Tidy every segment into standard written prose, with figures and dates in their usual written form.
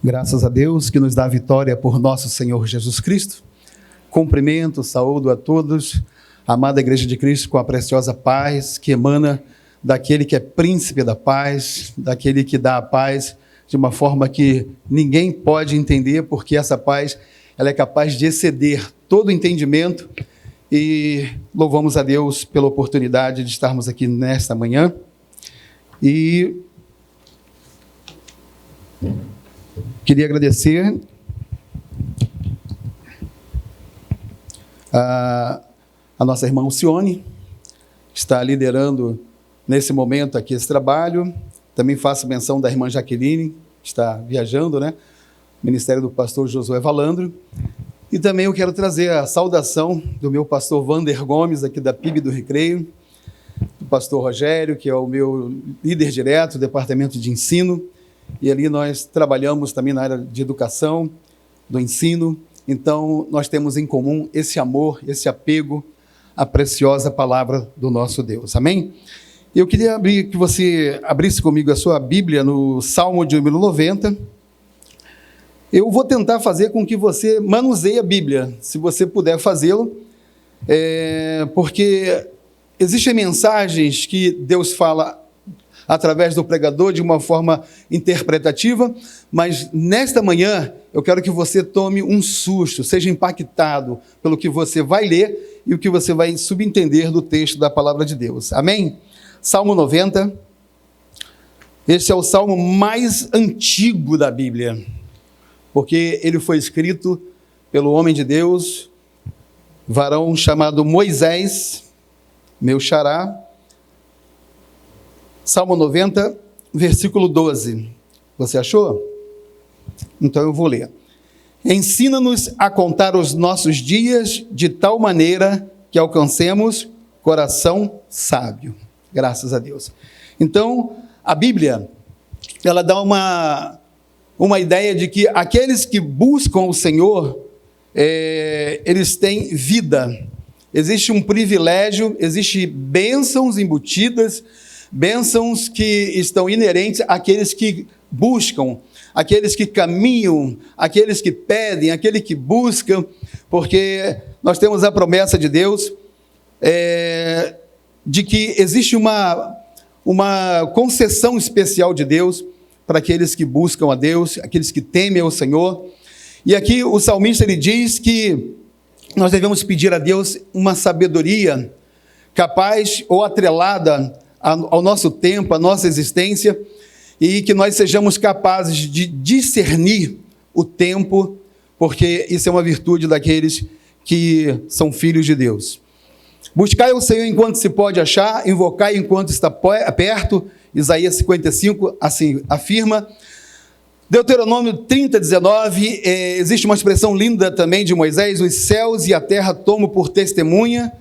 Graças a Deus que nos dá a vitória por nosso Senhor Jesus Cristo. Cumprimento, saúdo a todos, amada Igreja de Cristo, com a preciosa paz que emana daquele que é príncipe da paz, daquele que dá a paz de uma forma que ninguém pode entender, porque essa paz ela é capaz de exceder todo entendimento. E louvamos a Deus pela oportunidade de estarmos aqui nesta manhã. E queria agradecer a nossa irmã Alcione, que está liderando nesse momento aqui esse trabalho. Também faço menção da irmã Jaqueline, que está viajando, né? Ministério do pastor Josué Valandro. E também eu quero trazer a saudação do meu pastor Vander Gomes, aqui da PIB do Recreio, do pastor Rogério, que é o meu líder direto do departamento de ensino. E ali nós trabalhamos também na área de educação, do ensino. Então, nós temos em comum esse amor, esse apego à preciosa palavra do nosso Deus. Amém? Eu queria que você abrisse comigo a sua Bíblia no Salmo de número 90. Eu vou tentar fazer com que você manuseie a Bíblia, se você puder fazê-lo, porque existem mensagens que Deus fala através do pregador de uma forma interpretativa, mas nesta manhã eu quero que você tome um susto, seja impactado pelo que você vai ler e o que você vai subentender do texto da palavra de Deus. Amém? Salmo 90, esse é o salmo mais antigo da Bíblia, porque ele foi escrito pelo homem de Deus, varão chamado Moisés, meu xará. Salmo 90, versículo 12. Você achou? Então eu vou ler. Ensina-nos a contar os nossos dias de tal maneira que alcancemos coração sábio. Graças a Deus. Então, a Bíblia, ela dá uma ideia de que aqueles que buscam o Senhor, eles têm vida. Existe um privilégio, existem bênçãos embutidas, bênçãos que estão inerentes àqueles que buscam, àqueles que caminham, àqueles que pedem, àqueles que buscam, porque nós temos a promessa de Deus, de que existe uma concessão especial de Deus para aqueles que buscam a Deus, aqueles que temem ao Senhor. E aqui o salmista ele diz que nós devemos pedir a Deus uma sabedoria capaz ou atrelada ao nosso tempo, à nossa existência, e que nós sejamos capazes de discernir o tempo, porque isso é uma virtude daqueles que são filhos de Deus. Buscai o Senhor enquanto se pode achar, invocai enquanto está perto. Isaías 55 assim afirma. Deuteronômio 30, 19, existe uma expressão linda também de Moisés: os céus e a terra tomo por testemunha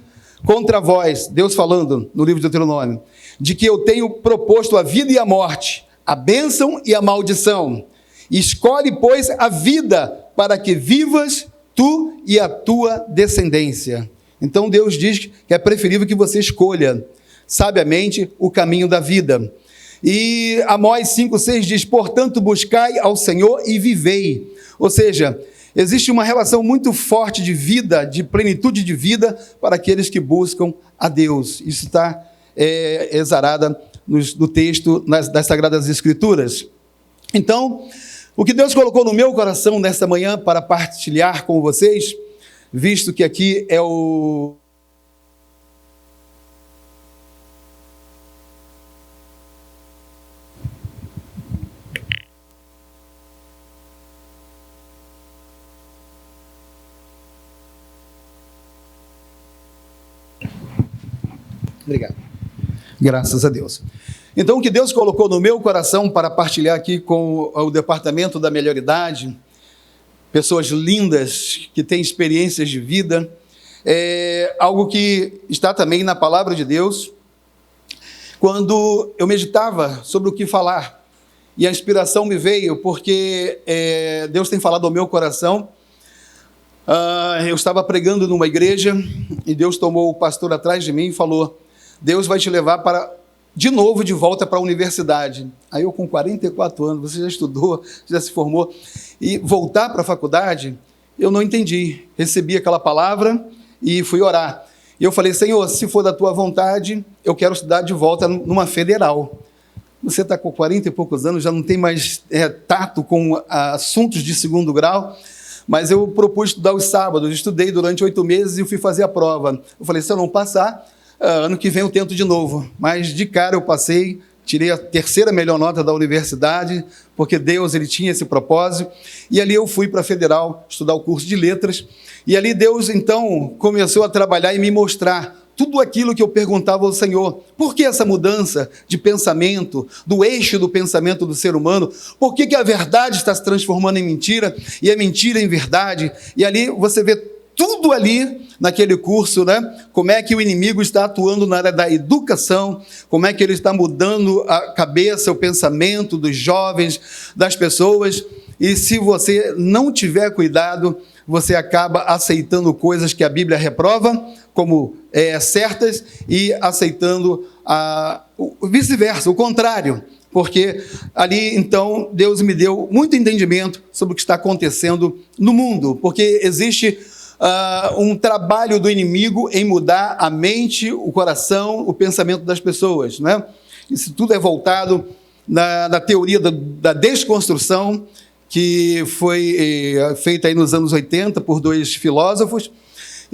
contra vós, Deus falando no livro de Deuteronômio, de que eu tenho proposto a vida e a morte, a bênção e a maldição. Escolhe, pois, a vida para que vivas tu e a tua descendência. Então Deus diz que é preferível que você escolha sabiamente o caminho da vida. E Amós 5,6 diz: portanto buscai ao Senhor e vivei. Ou seja, existe uma relação muito forte de vida, de plenitude de vida para aqueles que buscam a Deus. Isso está exarada no texto das Sagradas Escrituras. Então, o que Deus colocou no meu coração nesta manhã para partilhar com vocês, visto que aqui é o... Obrigado. Graças a Deus. Então, o que Deus colocou no meu coração para partilhar aqui com o Departamento da Melhor Idade, pessoas lindas que têm experiências de vida, é algo que está também na Palavra de Deus. Quando eu meditava sobre o que falar, e a inspiração me veio, porque Deus tem falado ao meu coração. Eu estava pregando numa igreja, e Deus tomou o pastor atrás de mim e falou: Deus vai te levar para de novo de volta para a universidade. Aí eu com 44 anos, você já estudou, já se formou, e voltar para a faculdade, eu não entendi. Recebi aquela palavra e fui orar. E eu falei, Senhor, se for da tua vontade, eu quero estudar de volta numa federal. Você está com 40 e poucos anos, já não tem mais tato com assuntos de segundo grau, mas eu propus estudar os sábados. Estudei durante 8 meses e fui fazer a prova. Eu falei, se eu não passar, ano que vem eu tento de novo. Mas de cara eu passei, tirei a 3ª melhor nota da universidade, porque Deus ele tinha esse propósito. E ali eu fui para a Federal estudar o curso de letras. E ali Deus, então, começou a trabalhar e me mostrar tudo aquilo que eu perguntava ao Senhor. Por que essa mudança de pensamento, do eixo do pensamento do ser humano? Por que a verdade está se transformando em mentira e a mentira em verdade? E ali você vê tudo ali naquele curso, né? Como é que o inimigo está atuando na área da educação, como é que ele está mudando a cabeça, o pensamento dos jovens, das pessoas. E se você não tiver cuidado, você acaba aceitando coisas que a Bíblia reprova como certas e aceitando o vice-versa, o contrário. Porque ali, então, Deus me deu muito entendimento sobre o que está acontecendo no mundo. Porque existe um trabalho do inimigo em mudar a mente, o coração, o pensamento das pessoas, né? Isso tudo é voltado na teoria da desconstrução, que foi feita aí nos anos 80 por 2 filósofos,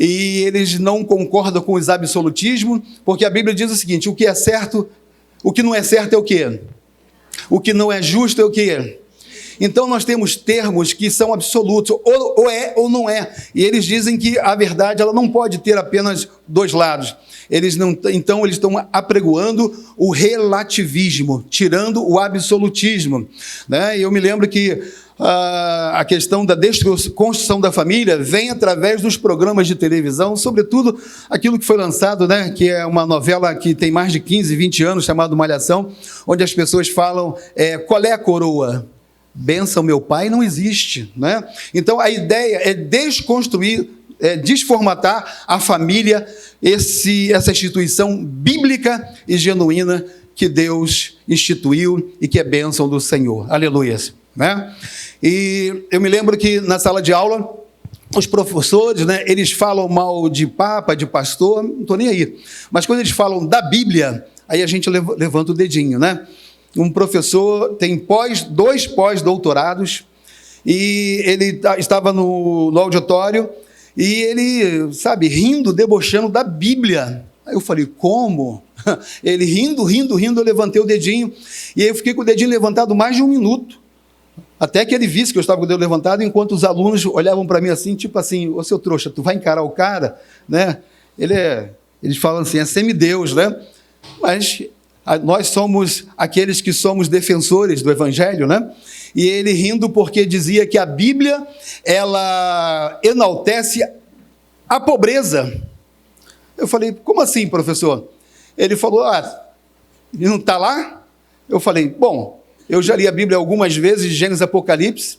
e eles não concordam com os absolutismos, porque a Bíblia diz o seguinte, o que é certo, o que não é certo é o quê? O que não é justo é o quê? Então nós temos termos que são absolutos, ou é ou não é, e eles dizem que a verdade ela não pode ter apenas 2 lados. Então eles estão apregoando o relativismo, tirando o absolutismo, né? E eu me lembro que a questão da desconstrução da família vem através dos programas de televisão, sobretudo aquilo que foi lançado, né, que é uma novela que tem mais de 15, 20 anos, chamada Malhação, onde as pessoas falam, qual é a coroa? Bênção, meu pai, não existe, né? Então a ideia é desconstruir, desformatar a família, essa instituição bíblica e genuína que Deus instituiu e que é bênção do Senhor. Aleluias, né? E eu me lembro que na sala de aula, os professores, né, eles falam mal de papa, de pastor, não estou nem aí. Mas quando eles falam da Bíblia, aí a gente levanta o dedinho, né? Um professor tem 2 pós-doutorados e ele estava no auditório e ele, rindo, debochando da Bíblia. Aí eu falei, como? Ele rindo, eu levantei o dedinho e aí eu fiquei com o dedinho levantado mais de 1 minuto. Até que ele visse que eu estava com o dedo levantado, enquanto os alunos olhavam para mim assim, tipo assim, ô seu trouxa, tu vai encarar o cara? Né? Eles falam assim, é semideus, né? Mas nós somos aqueles que somos defensores do Evangelho, né? E ele rindo porque dizia que a Bíblia, ela enaltece a pobreza. Eu falei, como assim, professor? Ele falou, ele não está lá? Eu falei, bom, eu já li a Bíblia algumas vezes, Gênesis e Apocalipse,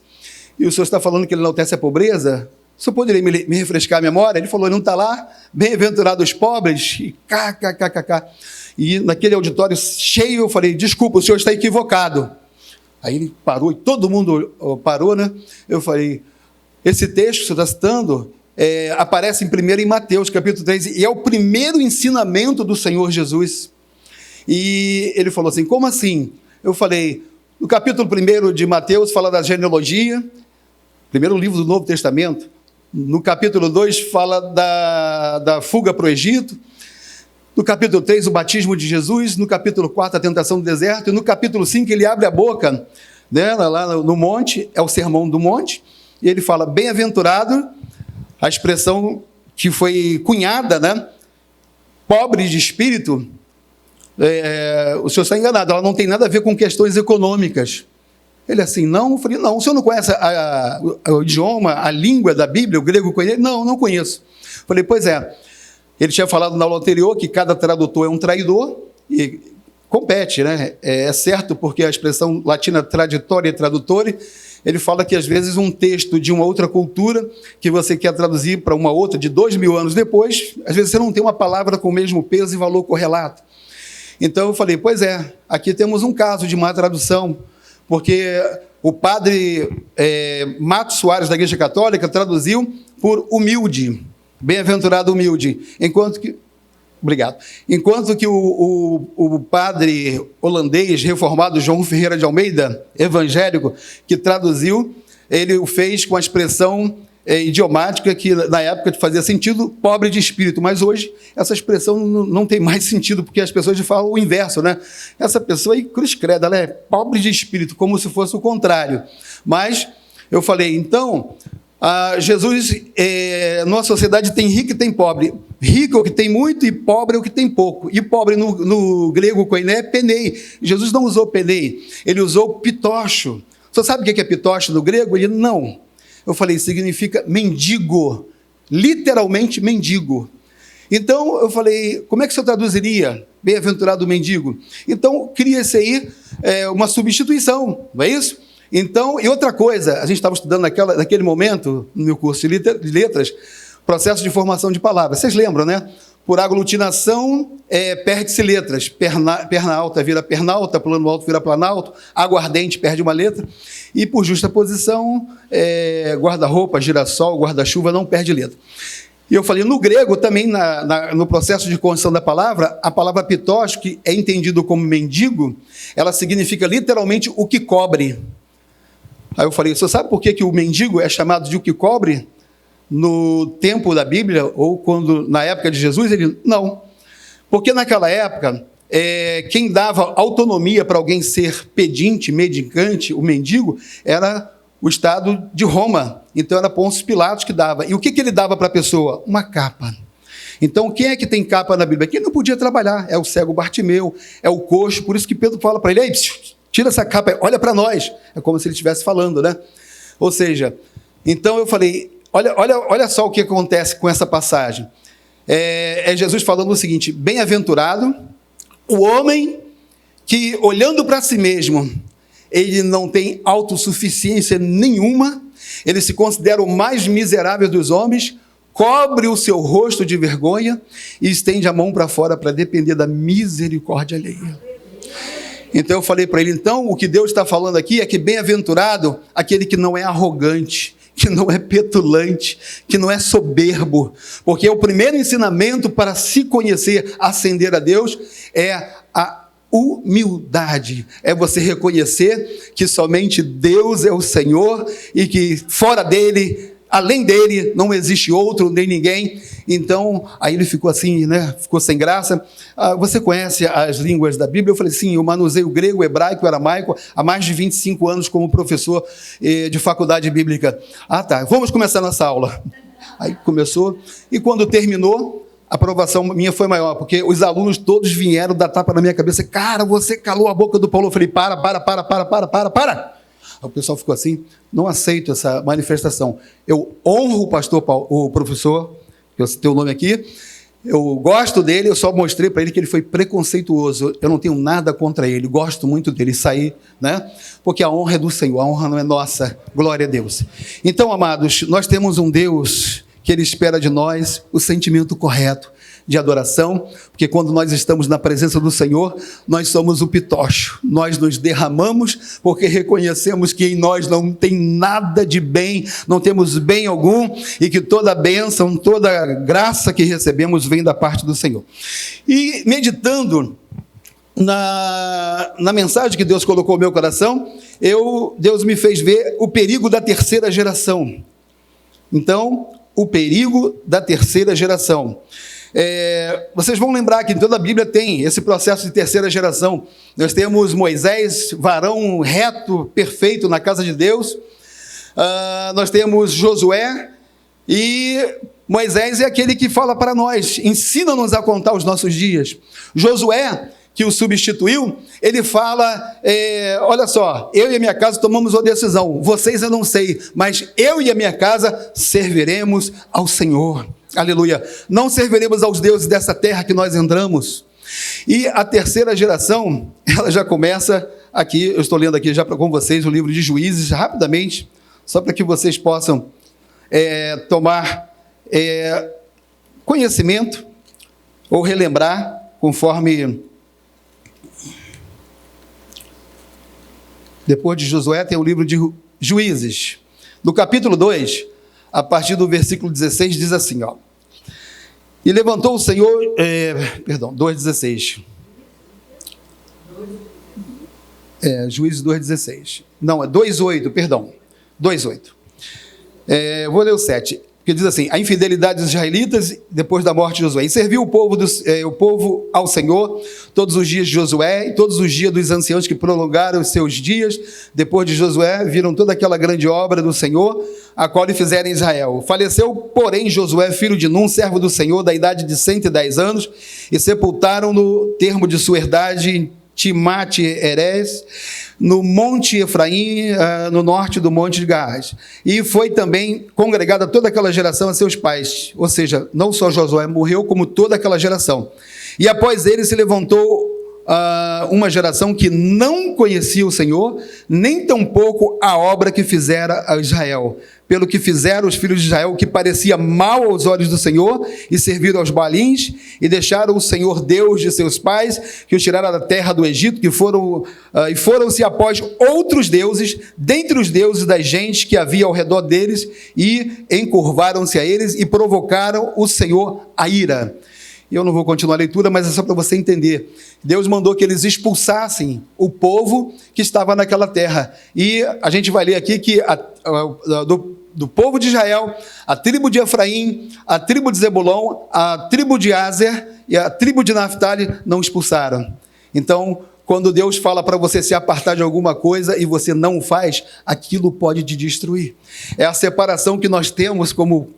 e o senhor está falando que ele enaltece a pobreza? O senhor poderia me refrescar a memória? Ele falou, ele não está lá? Bem-aventurados os pobres, e kkkk. E naquele auditório cheio, eu falei, desculpa, o senhor está equivocado. Aí ele parou, e todo mundo parou, né? Eu falei, esse texto que o senhor está citando aparece primeiro em Mateus, capítulo 3, e é o primeiro ensinamento do Senhor Jesus. E ele falou assim, como assim? Eu falei, no capítulo 1 de Mateus fala da genealogia, primeiro livro do Novo Testamento. No capítulo 2 fala da fuga para o Egito. No capítulo 3, o batismo de Jesus. No capítulo 4, a tentação do deserto. E no capítulo 5, ele abre a boca, né, lá no monte, é o sermão do monte. E ele fala, bem-aventurado, a expressão que foi cunhada, né, pobre de espírito. O senhor está enganado, ela não tem nada a ver com questões econômicas. Ele assim, não? Eu falei, não, o senhor não conhece o idioma, a língua da Bíblia, o grego conhece? Não conheço. Eu falei, pois é, ele tinha falado na aula anterior que cada tradutor é um traidor, e compete, né? É certo, porque a expressão latina traditore e tradutore, ele fala que às vezes um texto de uma outra cultura, que você quer traduzir para uma outra de 2000 anos depois, às vezes você não tem uma palavra com o mesmo peso e valor correlato. Então eu falei, pois é, aqui temos um caso de má tradução, porque o padre Mato Soares, da Igreja Católica, traduziu por humilde, bem-aventurado humilde, enquanto que o padre holandês reformado João Ferreira de Almeida, evangélico, que traduziu, ele o fez com a expressão idiomática que na época fazia sentido, pobre de espírito, mas hoje essa expressão não tem mais sentido, porque as pessoas falam o inverso, né? Essa pessoa aí, cruz credo, ela é pobre de espírito, como se fosse o contrário. Mas eu falei, então, Jesus, nossa sociedade tem rico e tem pobre. Rico é o que tem muito e pobre é o que tem pouco. E pobre no grego koiné é penei. Jesus não usou penei, ele usou pitocho. Você sabe o que é pitocho no grego? Ele não. Eu falei, significa mendigo, literalmente mendigo. Então, eu falei, como é que você traduziria bem-aventurado mendigo? Então, cria-se aí uma substituição, não é isso? Então, e outra coisa, a gente estava estudando naquele momento, no meu curso de letras, processo de formação de palavras. Vocês lembram, né? Por aglutinação, perde-se letras. Perna alta vira pernalta, plano alto vira planalto, aguardente perde uma letra. E por justa posição, guarda-roupa, girassol, guarda-chuva não perde letra. E eu falei, no grego também, no processo de construção da palavra, a palavra pitós, que é entendido como mendigo, ela significa literalmente o que cobre. Aí eu falei, você sabe por que o mendigo é chamado de o que cobre? No tempo da Bíblia, ou na época de Jesus, ele não. Porque naquela época, quem dava autonomia para alguém ser pedinte, mendicante, o mendigo, era o Estado de Roma. Então era Pôncio Pilatos que dava. E o que ele dava para a pessoa? Uma capa. Então quem é que tem capa na Bíblia? Quem não podia trabalhar? É o cego Bartimeu, é o coxo. Por isso que Pedro fala para ele, ei, tira essa capa, olha para nós. É como se ele estivesse falando, né? Ou seja, então eu falei, olha só o que acontece com essa passagem. É Jesus falando o seguinte, bem-aventurado o homem que, olhando para si mesmo, ele não tem autossuficiência nenhuma, ele se considera o mais miserável dos homens, cobre o seu rosto de vergonha e estende a mão para fora para depender da misericórdia alheia. Então eu falei para ele, então o que Deus está falando aqui é que bem-aventurado aquele que não é arrogante, que não é petulante, que não é soberbo, porque o primeiro ensinamento para se conhecer, ascender a Deus, é a humildade, é você reconhecer que somente Deus é o Senhor e que fora dele, além dele, não existe outro nem ninguém. Então, aí ele ficou assim, né? Ficou sem graça. Você conhece as línguas da Bíblia? Eu falei, sim, eu manuseio grego, hebraico, aramaico, há mais de 25 anos como professor de faculdade bíblica. Tá, vamos começar nossa aula. Aí começou, e quando terminou, a aprovação minha foi maior, porque os alunos todos vieram dar tapa na minha cabeça. Cara, você calou a boca do Paulo. Eu falei, para. O pessoal ficou assim, não aceito essa manifestação. Eu honro o pastor, o professor, eu citei o nome aqui, eu gosto dele, eu só mostrei para ele que ele foi preconceituoso, eu não tenho nada contra ele, gosto muito dele, sair, né? Porque a honra é do Senhor, a honra não é nossa, glória a Deus. Então, amados, nós temos um Deus que ele espera de nós o sentimento correto de adoração, porque quando nós estamos na presença do Senhor, nós somos o pitocho, nós nos derramamos, porque reconhecemos que em nós não tem nada de bem, não temos bem algum, e que toda bênção, toda graça que recebemos vem da parte do Senhor. E meditando na mensagem que Deus colocou no meu coração, Deus me fez ver o perigo da terceira geração. Então, o perigo da terceira geração. Vocês vão lembrar que em toda a Bíblia tem esse processo de terceira geração. Nós temos Moisés, varão reto, perfeito na casa de Deus. Nós temos Josué, e Moisés é aquele que fala para nós, ensina-nos a contar os nossos dias. Josué, que o substituiu, ele fala, olha só, eu e a minha casa tomamos uma decisão, vocês eu não sei, mas eu e a minha casa serviremos ao Senhor. Aleluia. Não serviremos aos deuses dessa terra que nós entramos. E a terceira geração, ela já começa aqui, eu estou lendo aqui já com vocês o livro de Juízes, rapidamente, só para que vocês possam tomar conhecimento, ou relembrar, conforme Depois de Josué tem o livro de Juízes. No capítulo 2, a partir do versículo 16, diz assim, ó. E levantou o Senhor... 2,16. Juízes 2,16. Não, é 2,8, perdão. 2,8. Vou ler o 7. Que diz assim, a infidelidade dos israelitas depois da morte de Josué. E serviu o povo ao Senhor todos os dias de Josué e todos os dias dos anciãos que prolongaram os seus dias. Depois de Josué, viram toda aquela grande obra do Senhor, a qual lhe fizeram em Israel. Faleceu, porém, Josué, filho de Num, servo do Senhor, da idade de 110 anos, e sepultaram no termo de sua herdade em Timate-Herés, no Monte Efraim, no norte do Monte de Gaás. E foi também congregada toda aquela geração a seus pais. Ou seja, não só Josué morreu, como toda aquela geração. E após ele se levantou uma geração que não conhecia o Senhor, nem tampouco a obra que fizera a Israel. Pelo que fizeram os filhos de Israel, que parecia mal aos olhos do Senhor, e serviram aos balins, e deixaram o Senhor Deus de seus pais, que os tiraram da terra do Egito, e foram-se após outros deuses, dentre os deuses das gentes que havia ao redor deles, e encurvaram-se a eles, e provocaram o Senhor a ira. Eu não vou continuar a leitura, mas é só para você entender. Deus mandou que eles expulsassem o povo que estava naquela terra. E a gente vai ler aqui que do povo de Israel, a tribo de Efraim, a tribo de Zebulon, a tribo de Aser e a tribo de Naftali não expulsaram. Então, quando Deus fala para você se apartar de alguma coisa e você não faz, aquilo pode te destruir. É a separação que nós temos como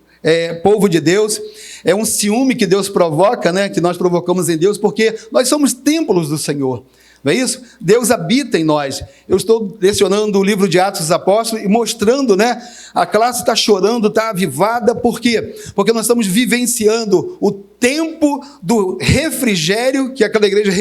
povo de Deus, é um ciúme que Deus provoca, né, que nós provocamos em Deus, porque nós somos templos do Senhor, não é isso? Deus habita em nós. Eu estou lecionando o livro de Atos dos Apóstolos e mostrando, né, a classe está chorando, está avivada, por quê? Porque nós estamos vivenciando o tempo do refrigério que aquela igreja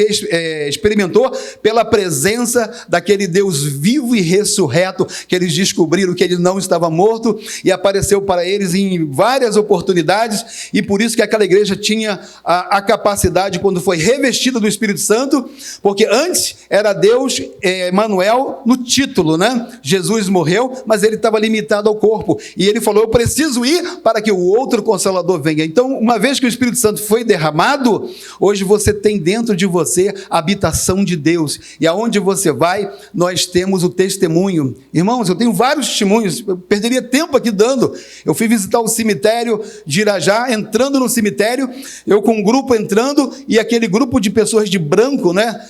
experimentou pela presença daquele Deus vivo e ressurreto, que eles descobriram que ele não estava morto e apareceu para eles em várias oportunidades, e por isso que aquela igreja tinha a capacidade, quando foi revestida do Espírito Santo, porque antes era Deus, Emanuel, no título, né? Jesus morreu, mas ele estava limitado ao corpo, e ele falou, eu preciso ir para que o outro Consolador venha. Então, uma vez que o Espírito Santo foi derramado, hoje você tem dentro de você a habitação de Deus, e aonde você vai, nós temos o testemunho. Irmãos, eu tenho vários testemunhos, eu perderia tempo aqui dando. Eu fui visitar o cemitério de Irajá, entrando no cemitério, eu com um grupo entrando, e aquele grupo de pessoas de branco, né,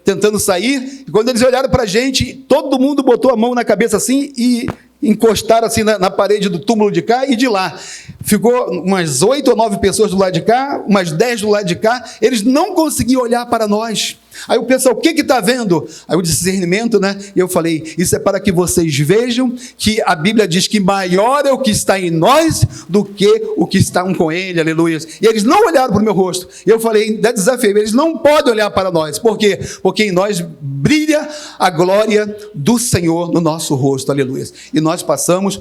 tentando sair, e quando eles olharam para a gente, todo mundo botou a mão na cabeça assim, e encostaram assim na parede do túmulo de cá e de lá. Ficou umas 8 ou 9 pessoas do lado de cá, umas 10 do lado de cá, eles não conseguiam olhar para nós. Aí o pessoal, o que está vendo? Aí o discernimento, né? E eu falei, isso é para que vocês vejam que a Bíblia diz que maior é o que está em nós do que o que está com ele, aleluia. E eles não olharam para o meu rosto. E eu falei, desafio, eles não podem olhar para nós. Por quê? Porque em nós brilha a glória do Senhor no nosso rosto, aleluia. E nós passamos,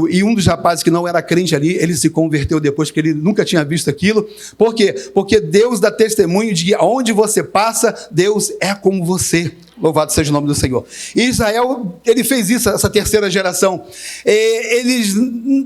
e um dos rapazes que não era crente ali, ele se converteu depois, porque ele nunca tinha visto aquilo. Por quê? Porque Deus dá testemunho de onde você passa, Deus é como você. Louvado seja o nome do Senhor. E Israel, ele fez isso, essa terceira geração. Eles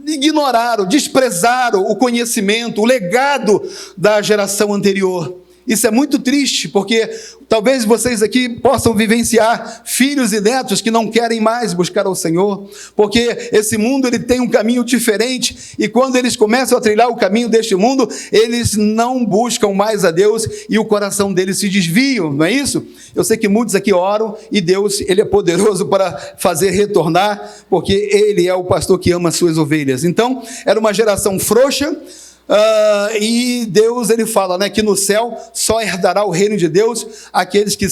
ignoraram, desprezaram o conhecimento, o legado da geração anterior. Isso é muito triste, porque talvez vocês aqui possam vivenciar filhos e netos que não querem mais buscar ao Senhor, porque esse mundo ele tem um caminho diferente, e quando eles começam a trilhar o caminho deste mundo, eles não buscam mais a Deus, e o coração deles se desviam, não é isso? Eu sei que muitos aqui oram, e Deus, ele é poderoso para fazer retornar, porque ele é o pastor que ama as suas ovelhas. Então, era uma geração frouxa, e Deus, ele fala, né, que no céu só herdará o reino de Deus aqueles que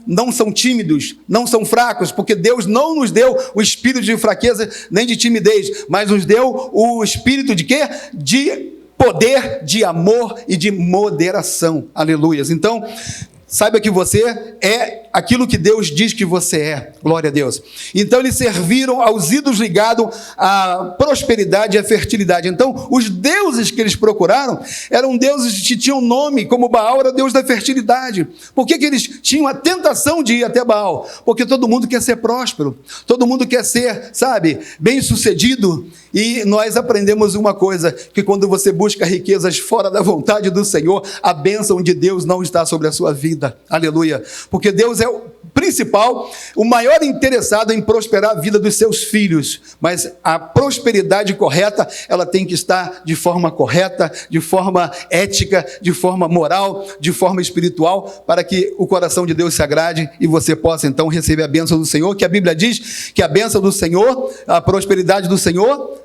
não são tímidos, não são fracos, porque Deus não nos deu o espírito de fraqueza nem de timidez, mas nos deu o espírito de quê? De poder, de amor e de moderação, aleluias. Então, saiba que você é aquilo que Deus diz que você é. Glória a Deus. Então eles serviram aos ídolos ligados à prosperidade e à fertilidade. Então os deuses que eles procuraram eram deuses que tinham nome, como Baal era Deus da fertilidade. Por que eles tinham a tentação de ir até Baal? Porque todo mundo quer ser próspero, todo mundo quer ser, sabe, bem-sucedido. E nós aprendemos uma coisa, que quando você busca riquezas fora da vontade do Senhor, a bênção de Deus não está sobre a sua vida. Aleluia. Porque Deus é o principal, o maior interessado em prosperar a vida dos seus filhos. Mas a prosperidade correta, ela tem que estar de forma correta, de forma ética, de forma moral, de forma espiritual, para que o coração de Deus se agrade e você possa então receber a bênção do Senhor, que a Bíblia diz que a bênção do Senhor, a prosperidade do Senhor,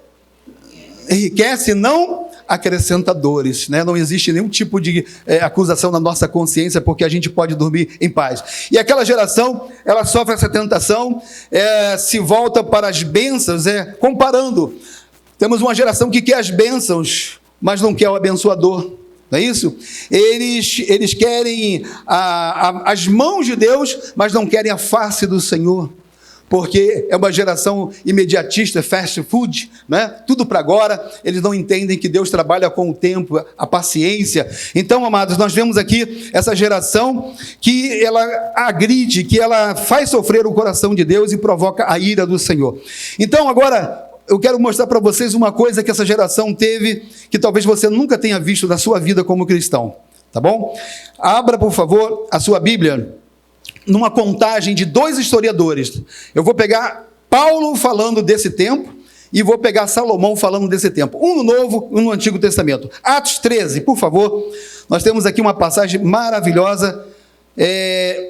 enriquece, não acrescenta dores, né? Não existe nenhum tipo de acusação na nossa consciência, porque a gente pode dormir em paz. E aquela geração, ela sofre essa tentação, se volta para as bênçãos, comparando. Temos uma geração que quer as bênçãos, mas não quer o abençoador. Não é isso? Eles querem as mãos de Deus, mas não querem a face do Senhor. Porque é uma geração imediatista, fast food, né? Tudo para agora. Eles não entendem que Deus trabalha com o tempo, a paciência. Então, amados, nós vemos aqui essa geração que ela agride, que ela faz sofrer o coração de Deus e provoca a ira do Senhor. Então, agora, eu quero mostrar para vocês uma coisa que essa geração teve, que talvez você nunca tenha visto na sua vida como cristão. Tá bom? Abra, por favor, a sua Bíblia numa contagem de 2 historiadores. Eu vou pegar Paulo falando desse tempo e vou pegar Salomão falando desse tempo. Um no Novo e um no Antigo Testamento. Atos 13, por favor. Nós temos aqui uma passagem maravilhosa.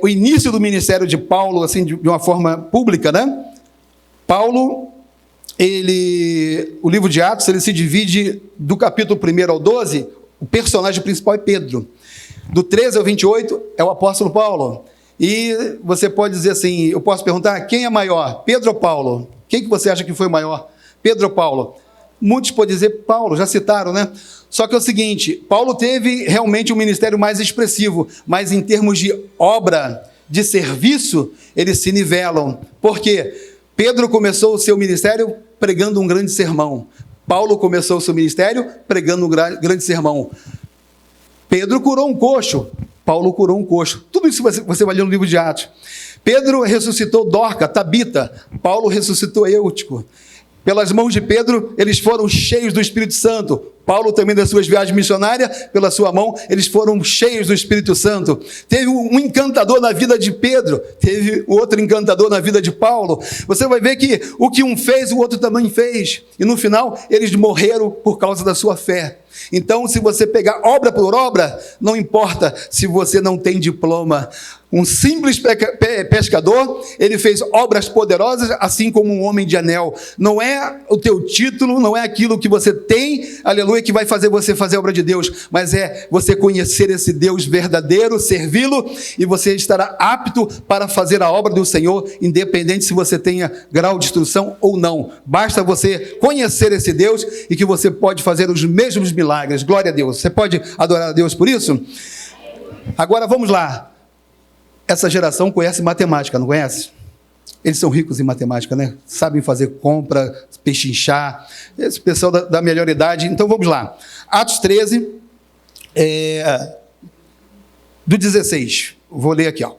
O início do ministério de Paulo, assim, de uma forma pública, né? Paulo, o livro de Atos, ele se divide do capítulo 1 ao 12, o personagem principal é Pedro. Do 13 ao 28 é o apóstolo Paulo. E você pode dizer assim, eu posso perguntar, quem é maior, Pedro ou Paulo? Quem que você acha que foi maior, Pedro ou Paulo? Muitos podem dizer Paulo, já citaram, né? Só que é o seguinte, Paulo teve realmente um ministério mais expressivo, mas em termos de obra, de serviço, eles se nivelam. Por quê? Pedro começou o seu ministério pregando um grande sermão. Paulo começou o seu ministério pregando um grande sermão. Pedro curou um coxo, Paulo curou um coxo. Tudo isso você vai ler no livro de Atos. Pedro ressuscitou Dorca, Tabita. Paulo ressuscitou Eutico. Pelas mãos de Pedro, eles foram cheios do Espírito Santo. Paulo também, das suas viagens missionárias, pela sua mão, eles foram cheios do Espírito Santo. Teve um encantador na vida de Pedro, teve outro encantador na vida de Paulo. Você vai ver que o que um fez, o outro também fez. E no final, eles morreram por causa da sua fé. Então, se você pegar obra por obra, não importa se você não tem diploma. Um simples pescador, ele fez obras poderosas, assim como um homem de anel. Não é o teu título, não é aquilo que você tem, aleluia, que vai fazer você fazer a obra de Deus, mas é você conhecer esse Deus verdadeiro, servi-lo, e você estará apto para fazer a obra do Senhor, independente se você tenha grau de instrução ou não. Basta você conhecer esse Deus e que você pode fazer os mesmos milagres. Glória a Deus. Você pode adorar a Deus por isso? Agora vamos lá. Essa geração conhece matemática, não conhece? Eles são ricos em matemática, né? Sabem fazer compra, pechinchar. Esse pessoal da melhor idade. Então vamos lá. Atos 13, do 16. Vou ler aqui, ó.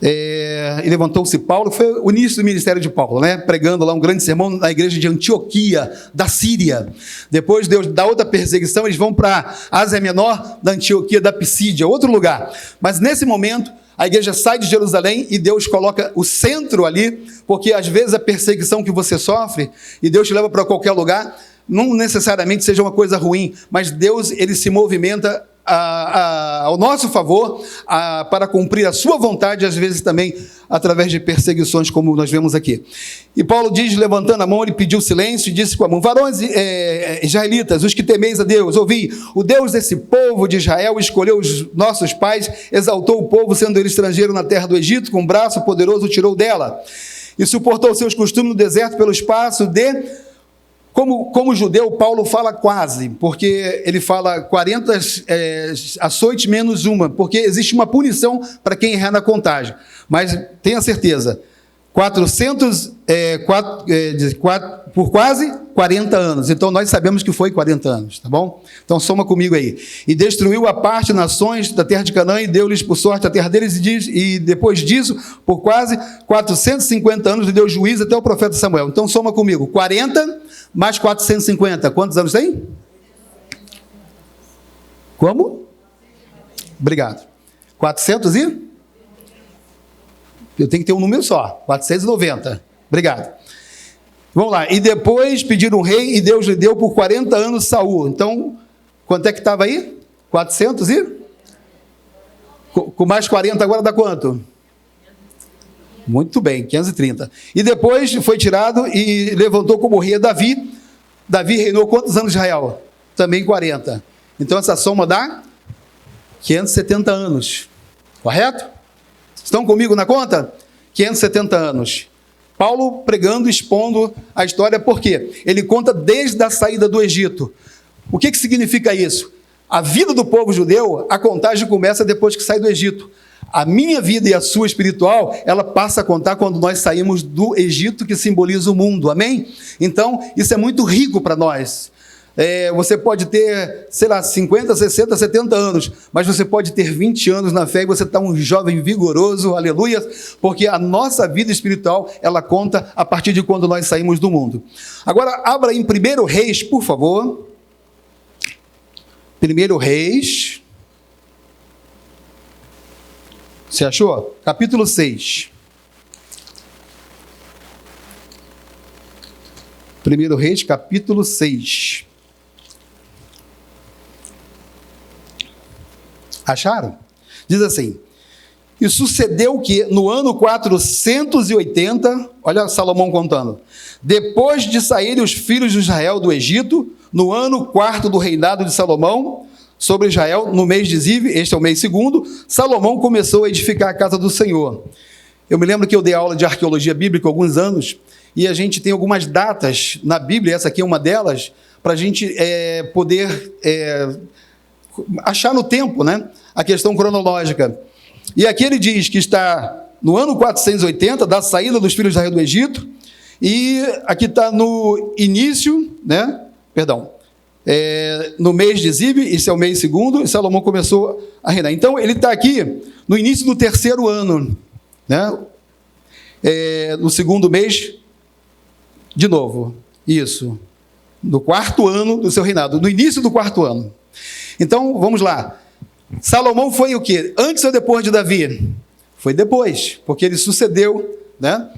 E levantou-se Paulo, foi o início do ministério de Paulo, né? Pregando lá um grande sermão na igreja de Antioquia, da Síria. Depois da outra perseguição, eles vão para Ásia Menor, da Antioquia, da Pisídia, outro lugar. Mas nesse momento, a igreja sai de Jerusalém e Deus coloca o centro ali, porque às vezes a perseguição que você sofre, e Deus te leva para qualquer lugar, não necessariamente seja uma coisa ruim, mas Deus, ele se movimenta ao nosso favor, para cumprir a sua vontade, às vezes também através de perseguições, como nós vemos aqui. E Paulo diz, levantando a mão, ele pediu silêncio e disse com a mão: varões israelitas, os que temeis a Deus, ouvi, o Deus desse povo de Israel escolheu os nossos pais, exaltou o povo, sendo ele estrangeiro na terra do Egito, com um braço poderoso o tirou dela, e suportou seus costumes no deserto pelo espaço de Como judeu, Paulo fala quase, porque ele fala 40 açoites menos uma, porque existe uma punição para quem errar na contagem. Mas tenha certeza, 400 por quase 40 anos. Então nós sabemos que foi 40 anos, tá bom? Então soma comigo aí. E destruiu a parte nações da terra de Canaã e deu-lhes por sorte a terra deles, e depois disso, por quase 450 anos, lhe deu juízo até o profeta Samuel. Então soma comigo, 40 mais 450. Quantos anos tem? Como? Obrigado. 400 e? Eu tenho que ter um número só. 490. Obrigado. Vamos lá. E depois pediram um rei, e Deus lhe deu por 40 anos Saul. Então, quanto é que estava aí? 400 e? Com mais 40 agora dá quanto? Muito bem, 530. E depois foi tirado e levantou como rei Davi. Davi reinou quantos anos de Israel? Também 40. Então essa soma dá 570 anos. Correto? Estão comigo na conta? 570 anos. Paulo pregando, expondo a história, por quê? Ele conta desde a saída do Egito. O que significa isso? A vida do povo judeu, a contagem começa depois que sai do Egito. A minha vida e a sua espiritual, ela passa a contar quando nós saímos do Egito, que simboliza o mundo, amém? Então, isso é muito rico para nós. Você pode ter, 50, 60, 70 anos, mas você pode ter 20 anos na fé e você está um jovem vigoroso, aleluia, porque a nossa vida espiritual, ela conta a partir de quando nós saímos do mundo. Agora, abra em 1 Reis, por favor. 1 Reis. Você achou? Capítulo 6. 1 Reis, capítulo 6. Acharam? Diz assim: e sucedeu que no ano 480, olha Salomão contando, depois de saírem os filhos de Israel do Egito, no ano 4º do reinado de Salomão, sobre Israel, no mês de Ziv, este é o mês segundo, Salomão começou a edificar a casa do Senhor. Eu me lembro que eu dei aula de arqueologia bíblica há alguns anos, e a gente tem algumas datas na Bíblia, essa aqui é uma delas, para a gente poder achar no tempo, né, a questão cronológica. E aqui ele diz que está no ano 480, da saída dos filhos de Israel do Egito, e aqui está no início, né, no mês de Ziv, esse é o mês segundo, e Salomão começou a reinar. Então, ele está aqui no início do 3º ano, né? No segundo mês, de novo, isso, no 4º ano do seu reinado, no início do 4º ano. Então, vamos lá. Salomão foi o quê? Antes ou depois de Davi? Foi depois, porque ele sucedeu, né,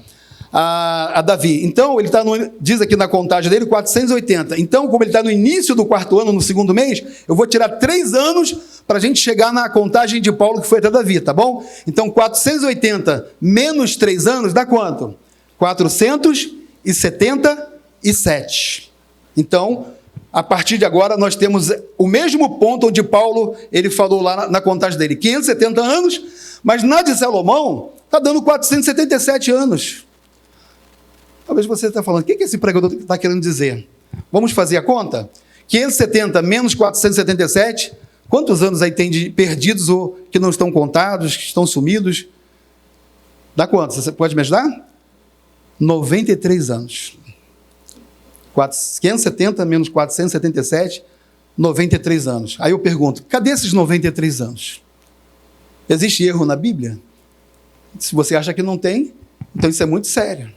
a Davi. Então, ele está, diz aqui na contagem dele, 480. Então, como ele está no início do 4º ano, no segundo mês, eu vou tirar 3 anos para a gente chegar na contagem de Paulo, que foi até Davi, tá bom? Então, 480 menos 3 anos dá quanto? 477. Então, a partir de agora, nós temos o mesmo ponto onde Paulo, ele falou lá na contagem dele, 570 anos, mas na de Salomão, está dando 477 anos. Talvez você está falando, o que esse pregador está querendo dizer? Vamos fazer a conta? 570 menos 477, quantos anos aí tem de perdidos ou que não estão contados, que estão sumidos? Dá quantos? Você pode me ajudar? 93 anos. 570 menos 477, 93 anos. Aí eu pergunto, cadê esses 93 anos? Existe erro na Bíblia? Se você acha que não tem, então isso é muito sério.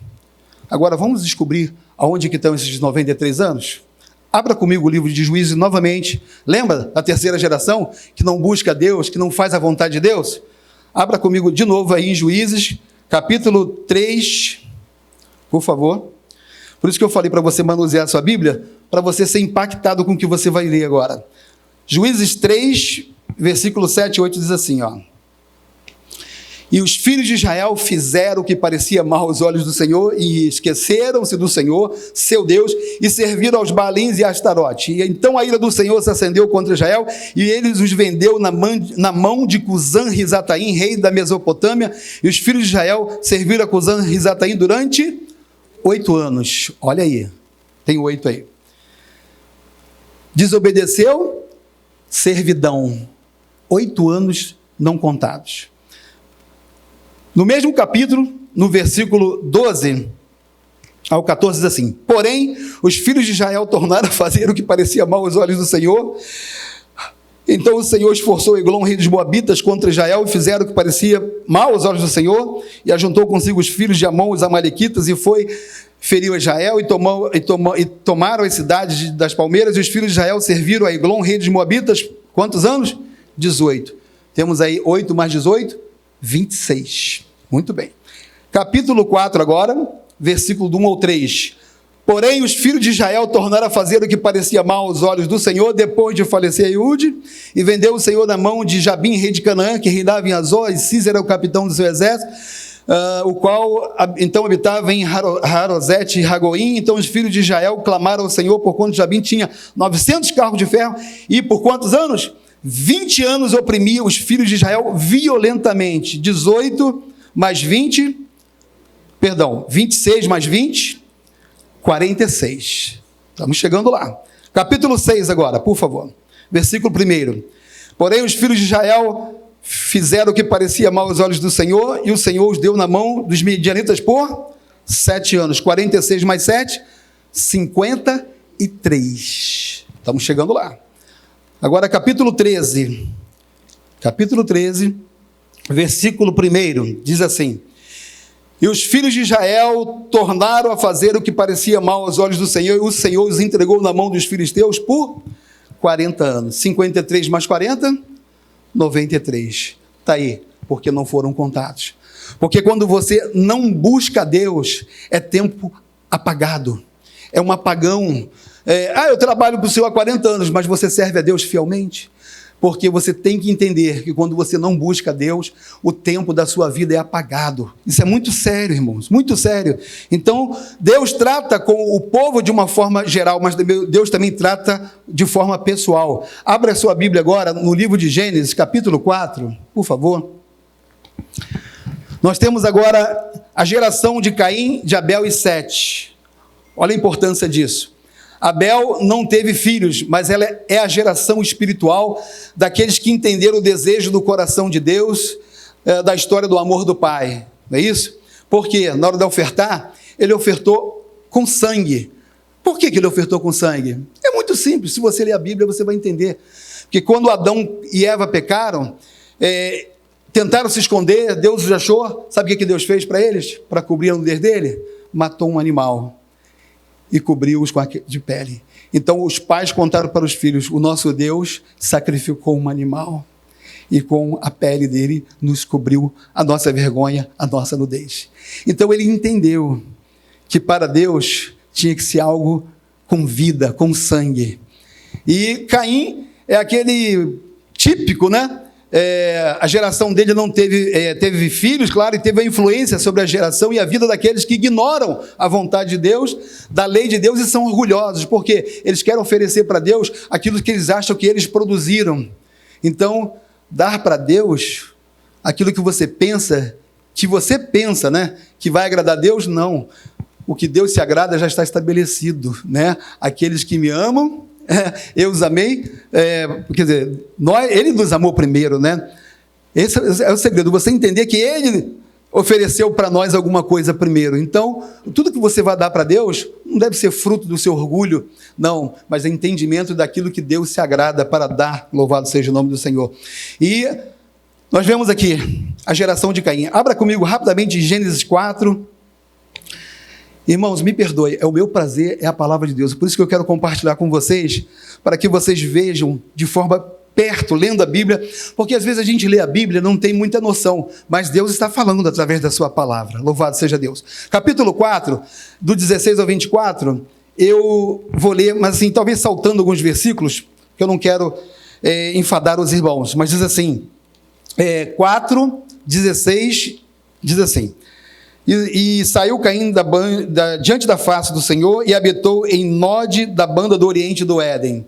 Agora, vamos descobrir aonde que estão esses 93 anos? Abra comigo o livro de Juízes novamente. Lembra da terceira geração que não busca Deus, que não faz a vontade de Deus? Abra comigo de novo aí em Juízes, capítulo 3, por favor. Por isso que eu falei para você manusear a sua Bíblia, para você ser impactado com o que você vai ler agora. Juízes 3, versículo 7 e 8 diz assim, ó. E os filhos de Israel fizeram o que parecia mal aos olhos do Senhor e esqueceram-se do Senhor, seu Deus, e serviram aos Baalins e a Astarote. E então a ira do Senhor se acendeu contra Israel e ele os vendeu na mão de Cusã-Risataim, rei da Mesopotâmia, e os filhos de Israel serviram a Cusã-Risataim durante 8 anos. Olha aí. Tem 8 aí. Desobedeceu, servidão. 8 anos não contados. No mesmo capítulo, no versículo 12 ao 14, diz assim: porém, os filhos de Israel tornaram a fazer o que parecia mal aos olhos do Senhor. Então o Senhor esforçou Eglon, rei dos Moabitas, contra Israel, e fizeram o que parecia mal aos olhos do Senhor, e ajuntou consigo os filhos de Amon, os amalequitas, e feriu Israel, e tomaram as cidades das palmeiras, e os filhos de Israel serviram a Eglon, rei dos Moabitas, quantos anos? 18. Temos aí 8 mais 18, 26. Muito bem. Capítulo 4 agora, versículo 1 ao 3. Porém, os filhos de Israel tornaram a fazer o que parecia mal aos olhos do Senhor, depois de falecer Eude, e vendeu o Senhor na mão de Jabim, rei de Canaã, que reinava em Azor, e Císera, o capitão do seu exército, o qual então habitava em Harosete e Ragoim. Então os filhos de Israel clamaram ao Senhor, porquanto Jabim tinha 900 carros de ferro, e por quantos anos? 20 anos oprimia os filhos de Israel violentamente. 26 mais 20, 46. Estamos chegando lá. Capítulo 6 agora, por favor. Versículo 1. Porém, os filhos de Israel fizeram o que parecia mal aos olhos do Senhor, e o Senhor os deu na mão dos midianitas por 7 anos. 46 mais 7, 53. Estamos chegando lá. Agora, capítulo 13. Capítulo 13, versículo 1, diz assim: e os filhos de Israel tornaram a fazer o que parecia mal aos olhos do Senhor, e o Senhor os entregou na mão dos filisteus por 40 anos. 53 mais 40, 93. Está aí, porque não foram contados. Porque quando você não busca Deus, é tempo apagado. É um apagão. Eu trabalho para o Senhor há 40 anos, mas você serve a Deus fielmente? Porque você tem que entender que quando você não busca Deus, o tempo da sua vida é apagado. Isso é muito sério, irmãos, muito sério. Então, Deus trata com o povo de uma forma geral, mas Deus também trata de forma pessoal. Abra a sua Bíblia agora no livro de Gênesis, capítulo 4, por favor. Nós temos agora a geração de Caim, de Abel e Sete. Olha a importância disso. Abel não teve filhos, mas ela é a geração espiritual daqueles que entenderam o desejo do coração de Deus, da história do amor do Pai, não é isso? Porque na hora de ofertar, ele ofertou com sangue. Por que ele ofertou com sangue? É muito simples, se você ler a Bíblia você vai entender. Porque quando Adão e Eva pecaram, tentaram se esconder, Deus os achou, sabe o que Deus fez para eles? Para cobrir a nudez dele? Matou um animal e cobriu-os de pele. Então os pais contaram para os filhos: o nosso Deus sacrificou um animal e com a pele dele nos cobriu a nossa vergonha, a nossa nudez. Então ele entendeu que para Deus tinha que ser algo com vida, com sangue. E Caim é aquele típico, né? A geração dele não teve filhos, claro, e teve a influência sobre a geração e a vida daqueles que ignoram a vontade de Deus, da lei de Deus, e são orgulhosos, porque eles querem oferecer para Deus aquilo que eles acham que eles produziram. Então, dar para Deus aquilo que você pensa, né, que vai agradar a Deus, não. O que Deus se agrada já está estabelecido, né? Aqueles que me amam, eu os amei, quer dizer, ele nos amou primeiro, né? Esse é o segredo, você entender que ele ofereceu para nós alguma coisa primeiro. Então, tudo que você vai dar para Deus não deve ser fruto do seu orgulho, não, mas é entendimento daquilo que Deus se agrada para dar. Louvado seja o nome do Senhor. E nós vemos aqui a geração de Caim. Abra comigo rapidamente Gênesis 4. Irmãos, me perdoe, é o meu prazer, é a palavra de Deus. Por isso que eu quero compartilhar com vocês, para que vocês vejam de forma perto, lendo a Bíblia, porque às vezes a gente lê a Bíblia, não tem muita noção, mas Deus está falando através da sua palavra. Louvado seja Deus. Capítulo 4, do 16 ao 24, eu vou ler, mas assim, talvez saltando alguns versículos, que eu não quero enfadar os irmãos, mas diz assim, 4, 16, diz assim: E saiu Caim diante da face do Senhor e habitou em Nod, da banda do oriente do Éden.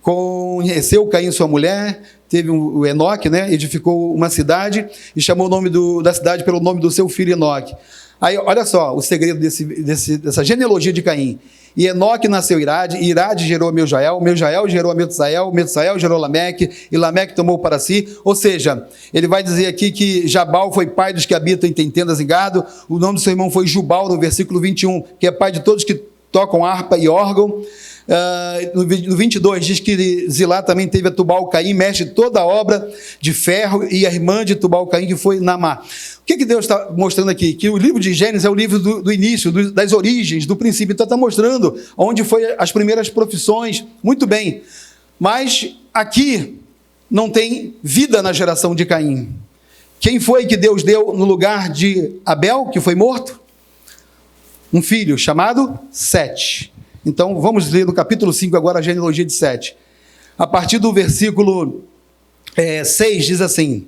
Conheceu Caim sua mulher, teve o Enoque, né? Edificou uma cidade e chamou o nome da cidade pelo nome do seu filho Enoque. Aí, olha só o segredo dessa genealogia de Caim. E Enoque nasceu Irade, e Irade gerou Meujael gerou a Metusael gerou Lameque, e Lameque tomou para si. Ou seja, ele vai dizer aqui que Jabal foi pai dos que habitam em tendas e gado, o nome do seu irmão foi Jubal, no versículo 21, que é pai de todos que tocam harpa e órgão. No 22 diz que Zilá também teve a Tubal-Caim, mestre de toda a obra de ferro, e a irmã de Tubal-Caim, que foi Naamá. O que Deus está mostrando aqui? Que o livro de Gênesis é o livro do início, das origens, do princípio. Então está mostrando onde foi as primeiras profissões. Muito bem. Mas aqui não tem vida na geração de Caim. Quem foi que Deus deu no lugar de Abel, que foi morto? Um filho chamado Sete. Então, vamos ler no capítulo 5 agora a genealogia de Sete. A partir do versículo 6, diz assim: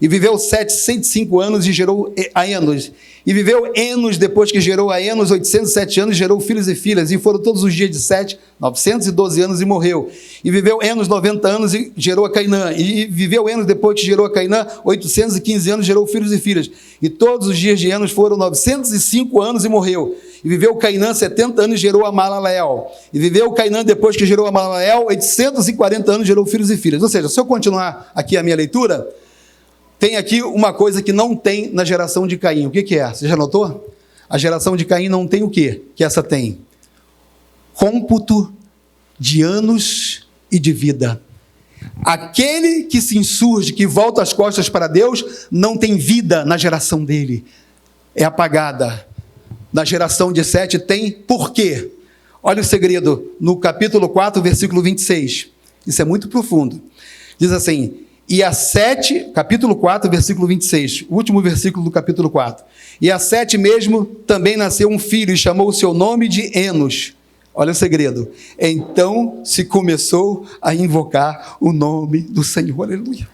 E viveu Sete 105 anos e gerou a Enos. E viveu Enos, depois que gerou a Enos, 807 anos, gerou filhos e filhas. E foram todos os dias de Sete, 912 anos, e morreu. E viveu Enos 90 anos e gerou a Cainã. E viveu Enos, depois que gerou a Cainã, 815 anos, gerou filhos e filhas. E todos os dias de Enos foram 905 anos e morreu. E viveu Cainã 70 anos e gerou a Malaleel. E viveu Cainã, depois que gerou a Malaleel, 840 anos, gerou filhos e filhas. Ou seja, se eu continuar aqui a minha leitura, tem aqui uma coisa que não tem na geração de Caim. O que é? Você já notou? A geração de Caim não tem o quê? Que essa tem? Cômputo de anos e de vida. Aquele que se insurge, que volta as costas para Deus, não tem vida na geração dele. É apagada. Na geração de Sete tem por quê? Olha o segredo, no capítulo 4, versículo 26. Isso é muito profundo. Diz assim: E a Sete, capítulo 4, versículo 26, o último versículo do capítulo 4. E a Sete mesmo também nasceu um filho e chamou o seu nome de Enos. Olha o segredo. Então se começou a invocar o nome do Senhor. Aleluia.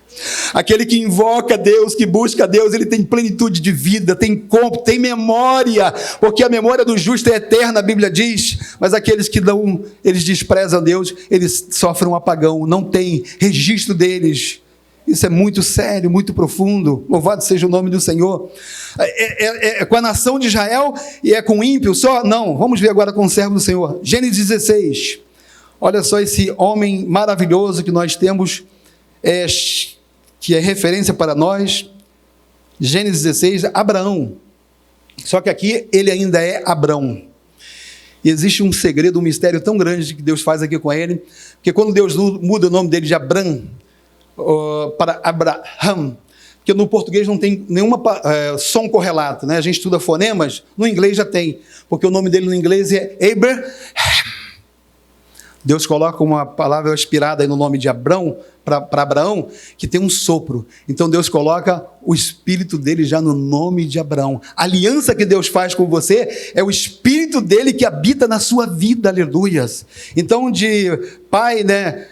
Aquele que invoca Deus, que busca Deus, ele tem plenitude de vida, tem corpo, tem memória, porque a memória do justo é eterna, a Bíblia diz, mas aqueles que não, eles desprezam Deus, eles sofrem um apagão, não tem registro deles. Isso é muito sério, muito profundo. Louvado seja o nome do Senhor. É com a nação de Israel e é com o ímpio só? Não, vamos ver agora com o servo do Senhor. Gênesis 16. Olha só esse homem maravilhoso que nós temos, que é referência para nós. Gênesis 16, Abraão. Só que aqui ele ainda é Abrão. E existe um segredo, um mistério tão grande que Deus faz aqui com ele, porque quando Deus muda o nome dele de Abram para Abraham, porque no português não tem nenhuma som correlato, né? A gente estuda fonemas, no inglês já tem, porque o nome dele no inglês é Abraham. Deus coloca uma palavra inspirada aí no nome de Abrão, para Abraão, que tem um sopro. Então Deus coloca o espírito dele já no nome de Abraão. A aliança que Deus faz com você é o espírito dele que habita na sua vida, aleluias. Então de pai, né,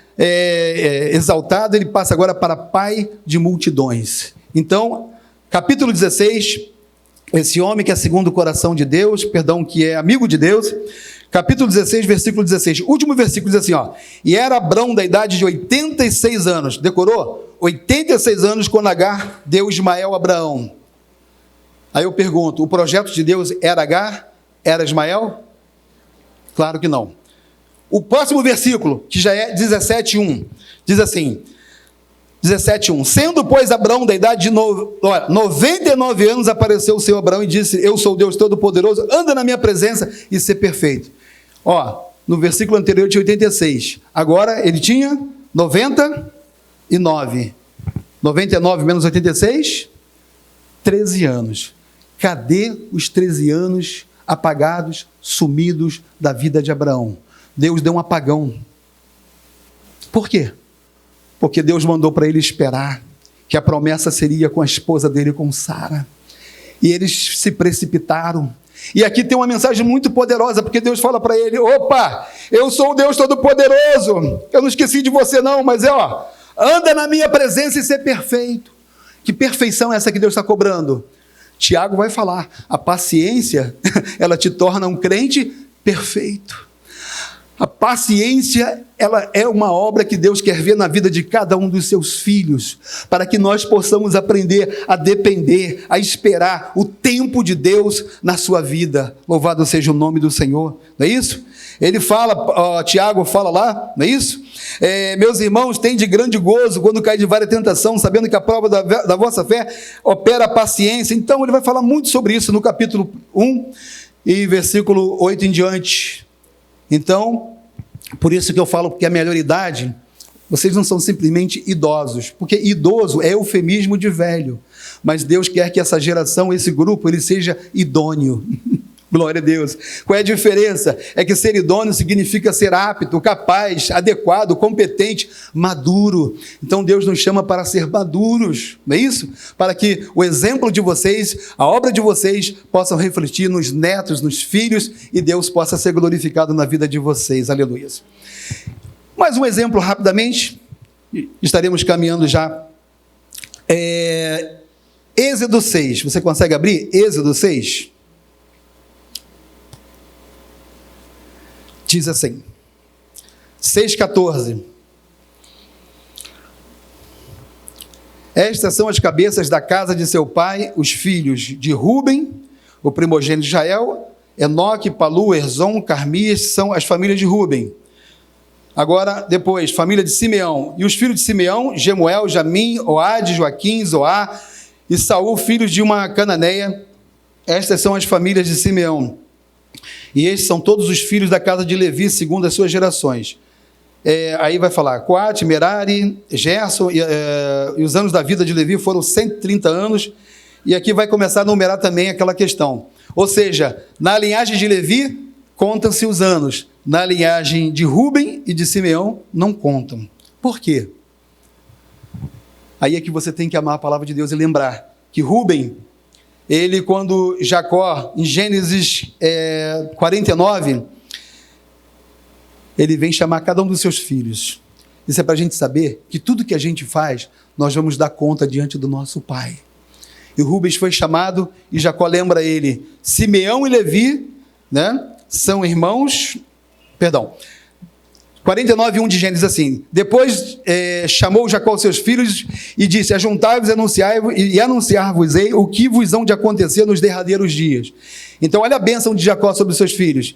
exaltado, ele passa agora para pai de multidões. Então, capítulo 16, esse homem que é segundo o coração de Deus, que é amigo de Deus, capítulo 16, versículo 16, último versículo diz assim, e era Abrão da idade de 86 anos, decorou? 86 anos quando Agar deu Ismael a Abraão. Aí eu pergunto, o projeto de Deus era Agar? Era Ismael? Claro que não. O próximo versículo, que já é 17:1, diz assim, 17:1, sendo, pois, Abrão da idade de 99 anos, apareceu o Senhor Abrão e disse, eu sou o Deus Todo-Poderoso, anda na minha presença e ser perfeito. No versículo anterior tinha 86, agora ele tinha 99. 99 menos 86, 13 anos. Cadê os 13 anos apagados, sumidos da vida de Abraão? Deus deu um apagão. Por quê? Porque Deus mandou para ele esperar, que a promessa seria com a esposa dele, com Sara. E eles se precipitaram. E aqui tem uma mensagem muito poderosa, porque Deus fala para ele, opa, eu sou o Deus Todo-Poderoso, eu não esqueci de você não, mas anda na minha presença e ser perfeito. Que perfeição é essa que Deus está cobrando? Tiago vai falar, a paciência, ela te torna um crente perfeito. A paciência, ela é uma obra que Deus quer ver na vida de cada um dos seus filhos, para que nós possamos aprender a depender, a esperar o tempo de Deus na sua vida. Louvado seja o nome do Senhor, não é isso? Ele fala, Tiago fala lá, não é isso? Meus irmãos, tende grande gozo quando cai de várias tentação, sabendo que a prova da vossa fé opera a paciência. Então ele vai falar muito sobre isso no capítulo 1 e versículo 8 em diante. Então, por isso que eu falo que a melhor idade, vocês não são simplesmente idosos, porque idoso é eufemismo de velho, mas Deus quer que essa geração, esse grupo, ele seja idôneo. Glória a Deus. Qual é a diferença? É que ser idôneo significa ser apto, capaz, adequado, competente, maduro. Então Deus nos chama para ser maduros, não é isso? Para que o exemplo de vocês, a obra de vocês, possam refletir nos netos, nos filhos, e Deus possa ser glorificado na vida de vocês. Aleluia. Mais um exemplo rapidamente, estaremos caminhando já. Êxodo 6, você consegue abrir? Êxodo 6. Diz assim, 6,14. Estas são as cabeças da casa de seu pai, os filhos de Ruben, o primogênito de Israel, Enoque, Palu, Erzom, Carmias, são as famílias de Ruben. Agora, depois, família de Simeão. E os filhos de Simeão, Gemuel, Jamim, Oade, Joaquim, Zoá e Saul, filhos de uma cananeia. Estas são as famílias de Simeão. E estes são todos os filhos da casa de Levi, segundo as suas gerações. Aí vai falar, Coate, Merari, Gerson, e os anos da vida de Levi foram 130 anos, e aqui vai começar a numerar também aquela questão. Ou seja, na linhagem de Levi, contam-se os anos. Na linhagem de Ruben e de Simeão, não contam. Por quê? Aí é que você tem que amar a palavra de Deus e lembrar que Ruben, ele, quando Jacó, em Gênesis 49, ele vem chamar cada um dos seus filhos. Isso é para a gente saber que tudo que a gente faz, nós vamos dar conta diante do nosso Pai. E Rubens foi chamado, e Jacó lembra ele, Simeão e Levi, né, são irmãos, 49:1 de Gênesis assim, depois chamou Jacó seus filhos e disse, ajuntai-vos e anunciar-vos-ei o que vos hão de acontecer nos derradeiros dias. Então olha a bênção de Jacó sobre os seus filhos.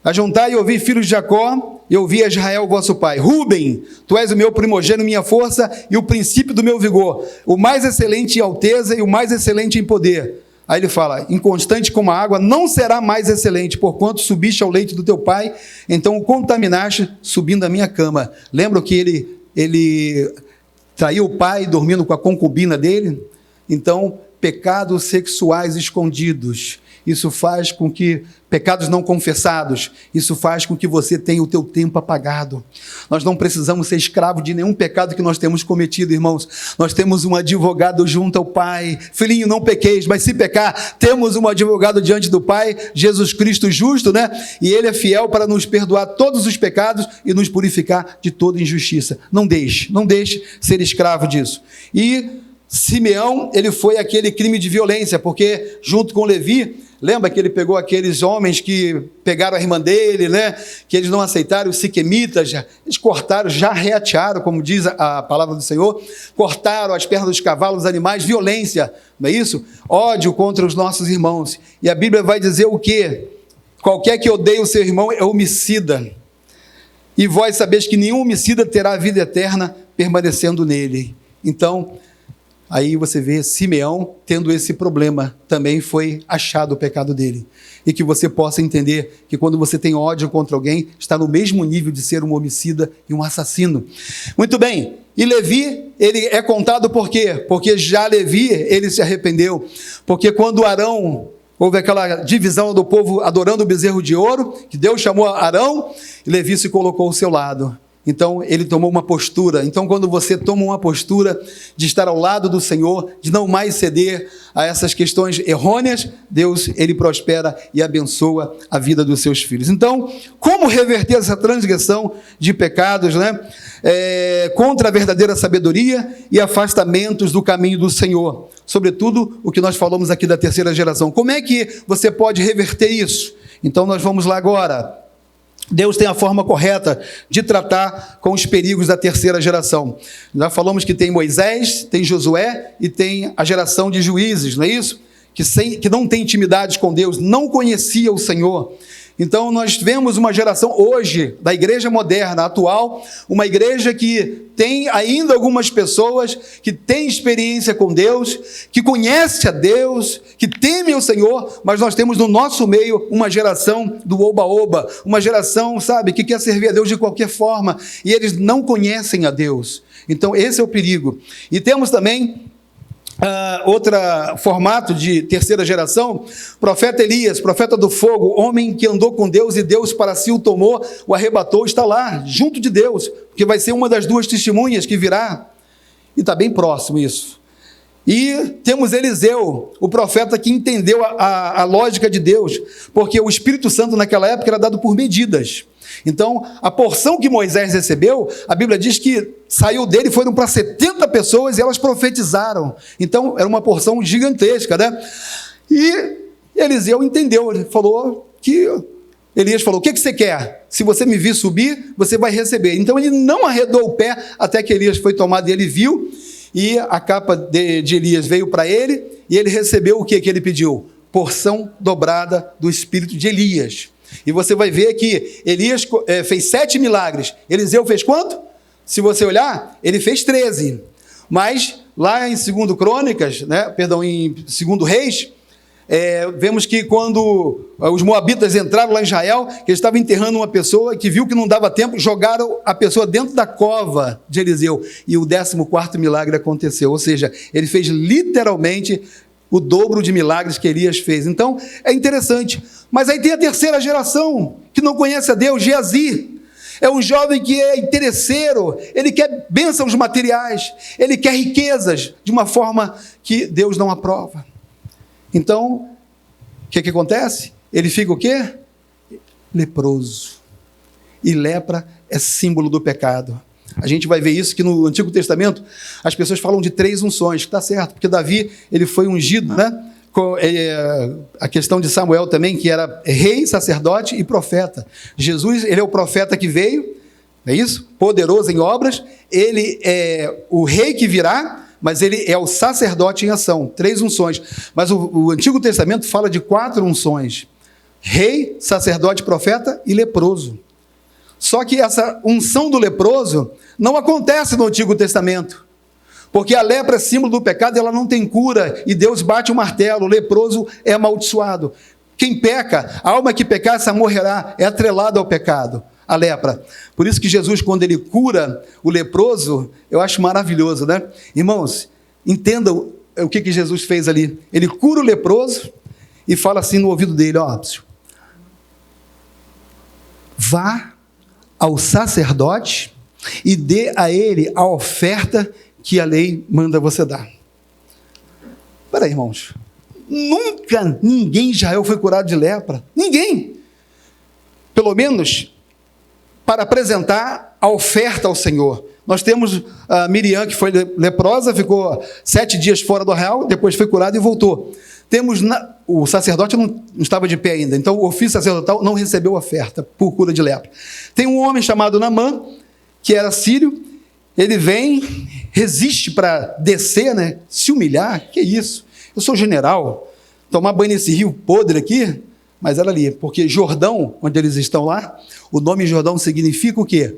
Ajuntai e ouvi, filhos de Jacó, e ouvi a Israel, vosso pai. Ruben, tu és o meu primogênito, minha força e o princípio do meu vigor, o mais excelente em alteza e o mais excelente em poder. Aí ele fala, inconstante como a água, não será mais excelente, porquanto subiste ao leito do teu pai, então o contaminaste subindo a minha cama. Lembra que ele traiu o pai dormindo com a concubina dele? Então, pecados sexuais escondidos, isso faz com que, pecados não confessados, isso faz com que você tenha o teu tempo apagado. Nós não precisamos ser escravos de nenhum pecado que nós temos cometido, irmãos. Nós temos um advogado junto ao Pai. Filhinho, não pequeis, mas se pecar, temos um advogado diante do Pai, Jesus Cristo justo, né? E Ele é fiel para nos perdoar todos os pecados e nos purificar de toda injustiça. Não deixe ser escravo disso. E Simeão, ele foi aquele crime de violência, porque junto com Levi, lembra que ele pegou aqueles homens que pegaram a irmã dele, né? Que eles não aceitaram, os siquemitas, eles cortaram, já reatearam, como diz a palavra do Senhor, cortaram as pernas dos cavalos, dos animais, violência, não é isso? Ódio contra os nossos irmãos. E a Bíblia vai dizer o quê? Qualquer que odeie o seu irmão é homicida. E vós sabeis que nenhum homicida terá a vida eterna permanecendo nele. Então, aí você vê Simeão tendo esse problema, também foi achado o pecado dele. E que você possa entender que quando você tem ódio contra alguém, está no mesmo nível de ser um homicida e um assassino. Muito bem, e Levi, ele é contado por quê? Porque já Levi, ele se arrependeu. Porque quando Arão, houve aquela divisão do povo adorando o bezerro de ouro, que Deus chamou Arão, e Levi se colocou ao seu lado. Então, ele tomou uma postura. Então, quando você toma uma postura de estar ao lado do Senhor, de não mais ceder a essas questões errôneas, Deus, ele prospera e abençoa a vida dos seus filhos. Então, como reverter essa transgressão de pecados, né? Contra a verdadeira sabedoria e afastamentos do caminho do Senhor. Sobretudo, o que nós falamos aqui da terceira geração. Como é que você pode reverter isso? Então, nós vamos lá agora. Deus tem a forma correta de tratar com os perigos da terceira geração. Já falamos que tem Moisés, tem Josué e tem a geração de juízes, não é isso? Que não tem intimidade com Deus, não conhecia o Senhor. Então nós vemos uma geração hoje, da igreja moderna, atual, uma igreja que tem ainda algumas pessoas que têm experiência com Deus, que conhece a Deus, que teme o Senhor, mas nós temos no nosso meio uma geração do oba-oba, uma geração, sabe, que quer servir a Deus de qualquer forma, e eles não conhecem a Deus. Então esse é o perigo. E temos também outro formato de terceira geração, profeta Elias, profeta do fogo, homem que andou com Deus e Deus para si o tomou, o arrebatou, está lá, junto de Deus, porque vai ser uma das duas testemunhas que virá, e está bem próximo isso. E temos Eliseu, o profeta que entendeu a lógica de Deus, porque o Espírito Santo naquela época era dado por medidas. Então, a porção que Moisés recebeu, a Bíblia diz que saiu dele, foram para 70 pessoas e elas profetizaram. Então, era uma porção gigantesca, né? E Eliseu entendeu, Elias falou, o que você quer? Se você me vir subir, você vai receber. Então, ele não arredou o pé até que Elias foi tomado e ele viu, e a capa de Elias veio para ele, e ele recebeu o que ele pediu? Porção dobrada do espírito de Elias. E você vai ver que Elias fez 7 milagres. Eliseu fez quanto? Se você olhar, ele fez 13. Mas lá em 2 Crônicas, em 2 Reis, vemos que quando os moabitas entraram lá em Israel, que eles estavam enterrando uma pessoa, que viu que não dava tempo, jogaram a pessoa dentro da cova de Eliseu. E o 14º milagre aconteceu. Ou seja, ele fez literalmente o dobro de milagres que Elias fez. Então, é interessante. Mas aí tem a terceira geração, que não conhece a Deus, Geazi. É um jovem que é interesseiro, ele quer bênçãos materiais, ele quer riquezas, de uma forma que Deus não aprova. Então, o que acontece? Ele fica o quê? Leproso. E lepra é símbolo do pecado. A gente vai ver isso que no Antigo Testamento as pessoas falam de 3 unções, que está certo, porque Davi ele foi ungido, né? A questão de Samuel também, que era rei, sacerdote e profeta. Jesus, ele é o profeta que veio, não é isso? Poderoso em obras, ele é o rei que virá, mas ele é o sacerdote em ação, 3 unções. Mas o Antigo Testamento fala de 4 unções: rei, sacerdote, profeta e leproso. Só que essa unção do leproso não acontece no Antigo Testamento, porque a lepra é símbolo do pecado, ela não tem cura, e Deus bate o martelo, o leproso é amaldiçoado. Quem peca, a alma que pecar, essa morrerá, é atrelada ao pecado, a lepra. Por isso que Jesus, quando ele cura o leproso, eu acho maravilhoso, né? Irmãos, entendam o que Jesus fez ali. Ele cura o leproso e fala assim no ouvido dele: vá ao sacerdote e dê a ele a oferta que a lei manda você dar. Espera aí, irmãos. Nunca ninguém em Israel foi curado de lepra. Ninguém. Pelo menos para apresentar a oferta ao Senhor. Nós temos a Miriam, que foi leprosa, ficou 7 dias fora do arraial, depois foi curada e voltou. Temos o sacerdote não estava de pé ainda, então o ofício sacerdotal não recebeu oferta por cura de lepra. Tem um homem chamado Naamã, que era sírio, ele vem, resiste para descer, né? Se humilhar, que isso? Eu sou general, tomar banho nesse rio podre aqui, mas era ali, porque Jordão, onde eles estão lá, o nome Jordão significa o quê?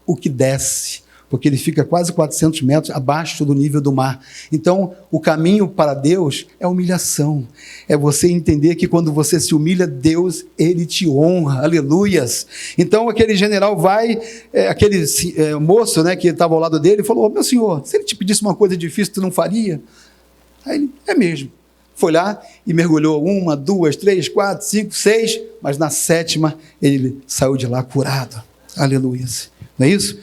O que desce, porque ele fica quase 400 metros abaixo do nível do mar. Então, o caminho para Deus é humilhação, é você entender que quando você se humilha, Deus, ele te honra, aleluias. Então, aquele general vai, aquele moço, né, que estava ao lado dele, falou: meu senhor, se ele te pedisse uma coisa difícil, tu não faria? Aí ele: é mesmo. Foi lá e mergulhou 1, 2, 3, 4, 5, 6, mas na 7ª ele saiu de lá curado, aleluias. Não é isso?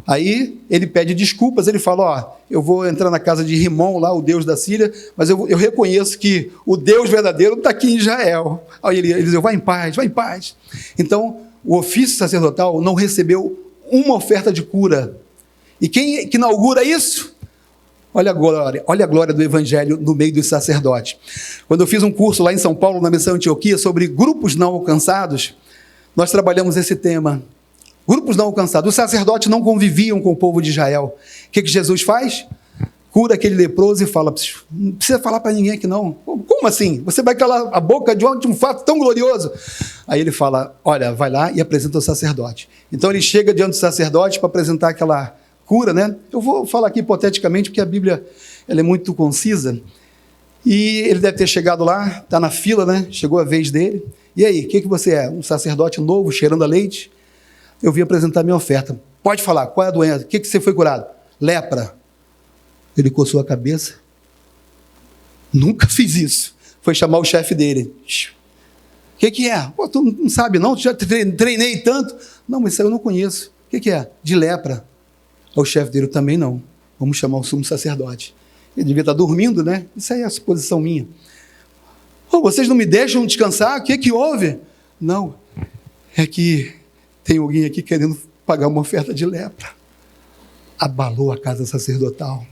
Aí ele pede desculpas, ele fala: eu vou entrar na casa de Rimon, lá o Deus da Síria, mas eu reconheço que o Deus verdadeiro está aqui em Israel. Aí ele diz: vai em paz, vai em paz. Então, o ofício sacerdotal não recebeu uma oferta de cura. E quem que inaugura isso? Olha a glória do Evangelho no meio dos sacerdotes. Quando eu fiz um curso lá em São Paulo, na Missão Antioquia, sobre grupos não alcançados, nós trabalhamos esse tema. Grupos não alcançados. Os sacerdotes não conviviam com o povo de Israel. O que Jesus faz? Cura aquele leproso e fala, não precisa falar para ninguém aqui não. Como assim? Você vai calar a boca de um fato tão glorioso? Aí ele fala, olha, vai lá e apresenta o sacerdote. Então ele chega diante do sacerdote para apresentar aquela cura, né? Eu vou falar aqui hipoteticamente, porque a Bíblia ela é muito concisa. E ele deve ter chegado lá, está na fila, né? Chegou a vez dele. E aí, o que você é? Um sacerdote novo, cheirando a leite? Eu vim apresentar minha oferta. Pode falar, qual é a doença? O que você foi curado? Lepra. Ele coçou a cabeça. Nunca fiz isso. Foi chamar o chefe dele. O que é? Pô, tu não sabe não? Tu já treinei tanto. Não, mas isso eu não conheço. O que é? De lepra. O chefe dele, eu também não. Vamos chamar o sumo sacerdote. Ele devia estar dormindo, né? Isso aí é a suposição minha. Oh, vocês não me deixam descansar? O que houve? Não, é que tem alguém aqui querendo pagar uma oferta de lepra. Abalou a casa sacerdotal,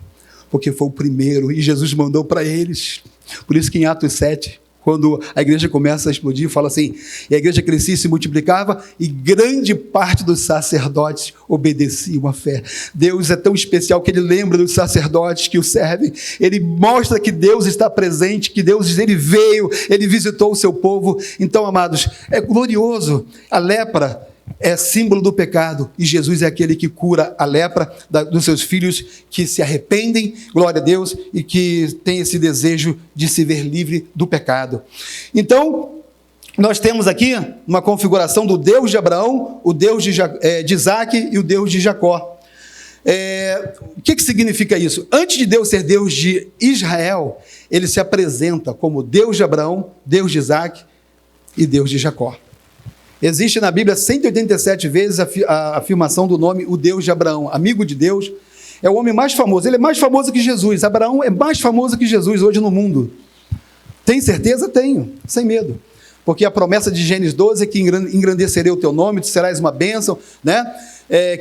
porque foi o primeiro, e Jesus mandou para eles. Por isso que em Atos 7, quando a igreja começa a explodir, fala assim, e a igreja crescia e se multiplicava, e grande parte dos sacerdotes obedeciam à fé. Deus é tão especial que ele lembra dos sacerdotes que o servem, ele mostra que Deus está presente, que Deus ele veio, ele visitou o seu povo. Então, amados, é glorioso. A lepra é símbolo do pecado, e Jesus é aquele que cura a lepra dos seus filhos que se arrependem, glória a Deus, e que tem esse desejo de se ver livre do pecado. Então, nós temos aqui uma configuração do Deus de Abraão, o Deus de Isaac e o Deus de Jacó. O que significa isso? Antes de Deus ser Deus de Israel, ele se apresenta como Deus de Abraão, Deus de Isaac e Deus de Jacó. Existe na Bíblia 187 vezes a afirmação do nome o Deus de Abraão, amigo de Deus. É o homem mais famoso, ele é mais famoso que Jesus. Abraão é mais famoso que Jesus hoje no mundo. Tem certeza? Tenho, sem medo. Porque a promessa de Gênesis 12 é que engrandecerei o teu nome, tu serás uma bênção, né?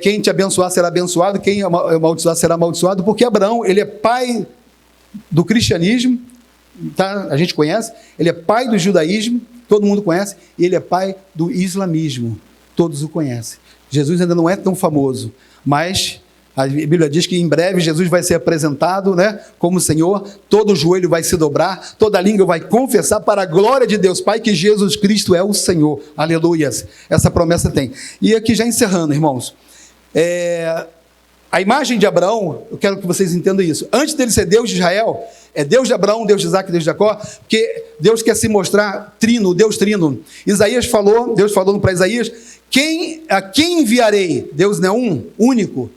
Quem te abençoar será abençoado, quem amaldiçoar será amaldiçoado, porque Abraão, ele é pai do cristianismo, tá? A gente conhece, ele é pai do judaísmo, todo mundo conhece, e ele é pai do islamismo, todos o conhecem. Jesus ainda não é tão famoso, mas a Bíblia diz que em breve Jesus vai ser apresentado, né, como Senhor, todo joelho vai se dobrar, toda língua vai confessar para a glória de Deus Pai que Jesus Cristo é o Senhor, aleluias, essa promessa tem. E aqui já encerrando, irmãos, a imagem de Abraão, eu quero que vocês entendam isso, antes dele ser Deus de Israel, é Deus de Abraão, Deus de Isaac, Deus de Jacó, porque Deus quer se mostrar trino, Deus trino. Deus falou para Isaías, a quem enviarei? Deus não é um, único?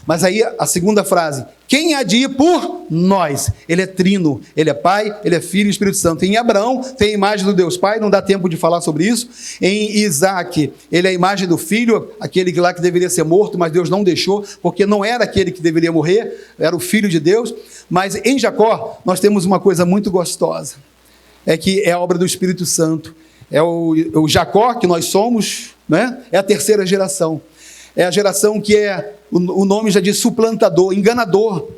Mas aí a segunda frase, quem há de ir por nós? Ele é trino, ele é Pai, ele é Filho e Espírito Santo. Em Abraão tem a imagem do Deus Pai, não dá tempo de falar sobre isso. Em Isaac, ele é a imagem do Filho, aquele lá que deveria ser morto, mas Deus não deixou, porque não era aquele que deveria morrer, era o Filho de Deus. Mas em Jacó, nós temos uma coisa muito gostosa, é que é a obra do Espírito Santo. É o Jacó que nós somos, né? É a terceira geração. É a geração que o nome já diz suplantador, enganador.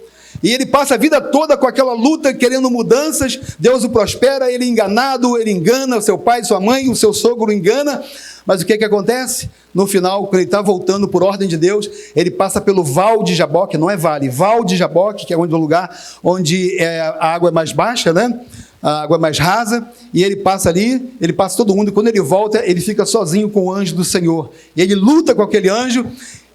E ele passa a vida toda com aquela luta, querendo mudanças. Deus o prospera, ele é enganado, ele engana o seu pai, sua mãe, o seu sogro o engana. Mas o que acontece? No final, quando ele está voltando por ordem de Deus, ele passa pelo Val de Jaboque, não é vale, Val de Jaboque, que é o lugar onde a água é mais baixa, né? A água é mais rasa, e ele passa ali, ele passa todo mundo, e quando ele volta, ele fica sozinho com o anjo do Senhor. E ele luta com aquele anjo,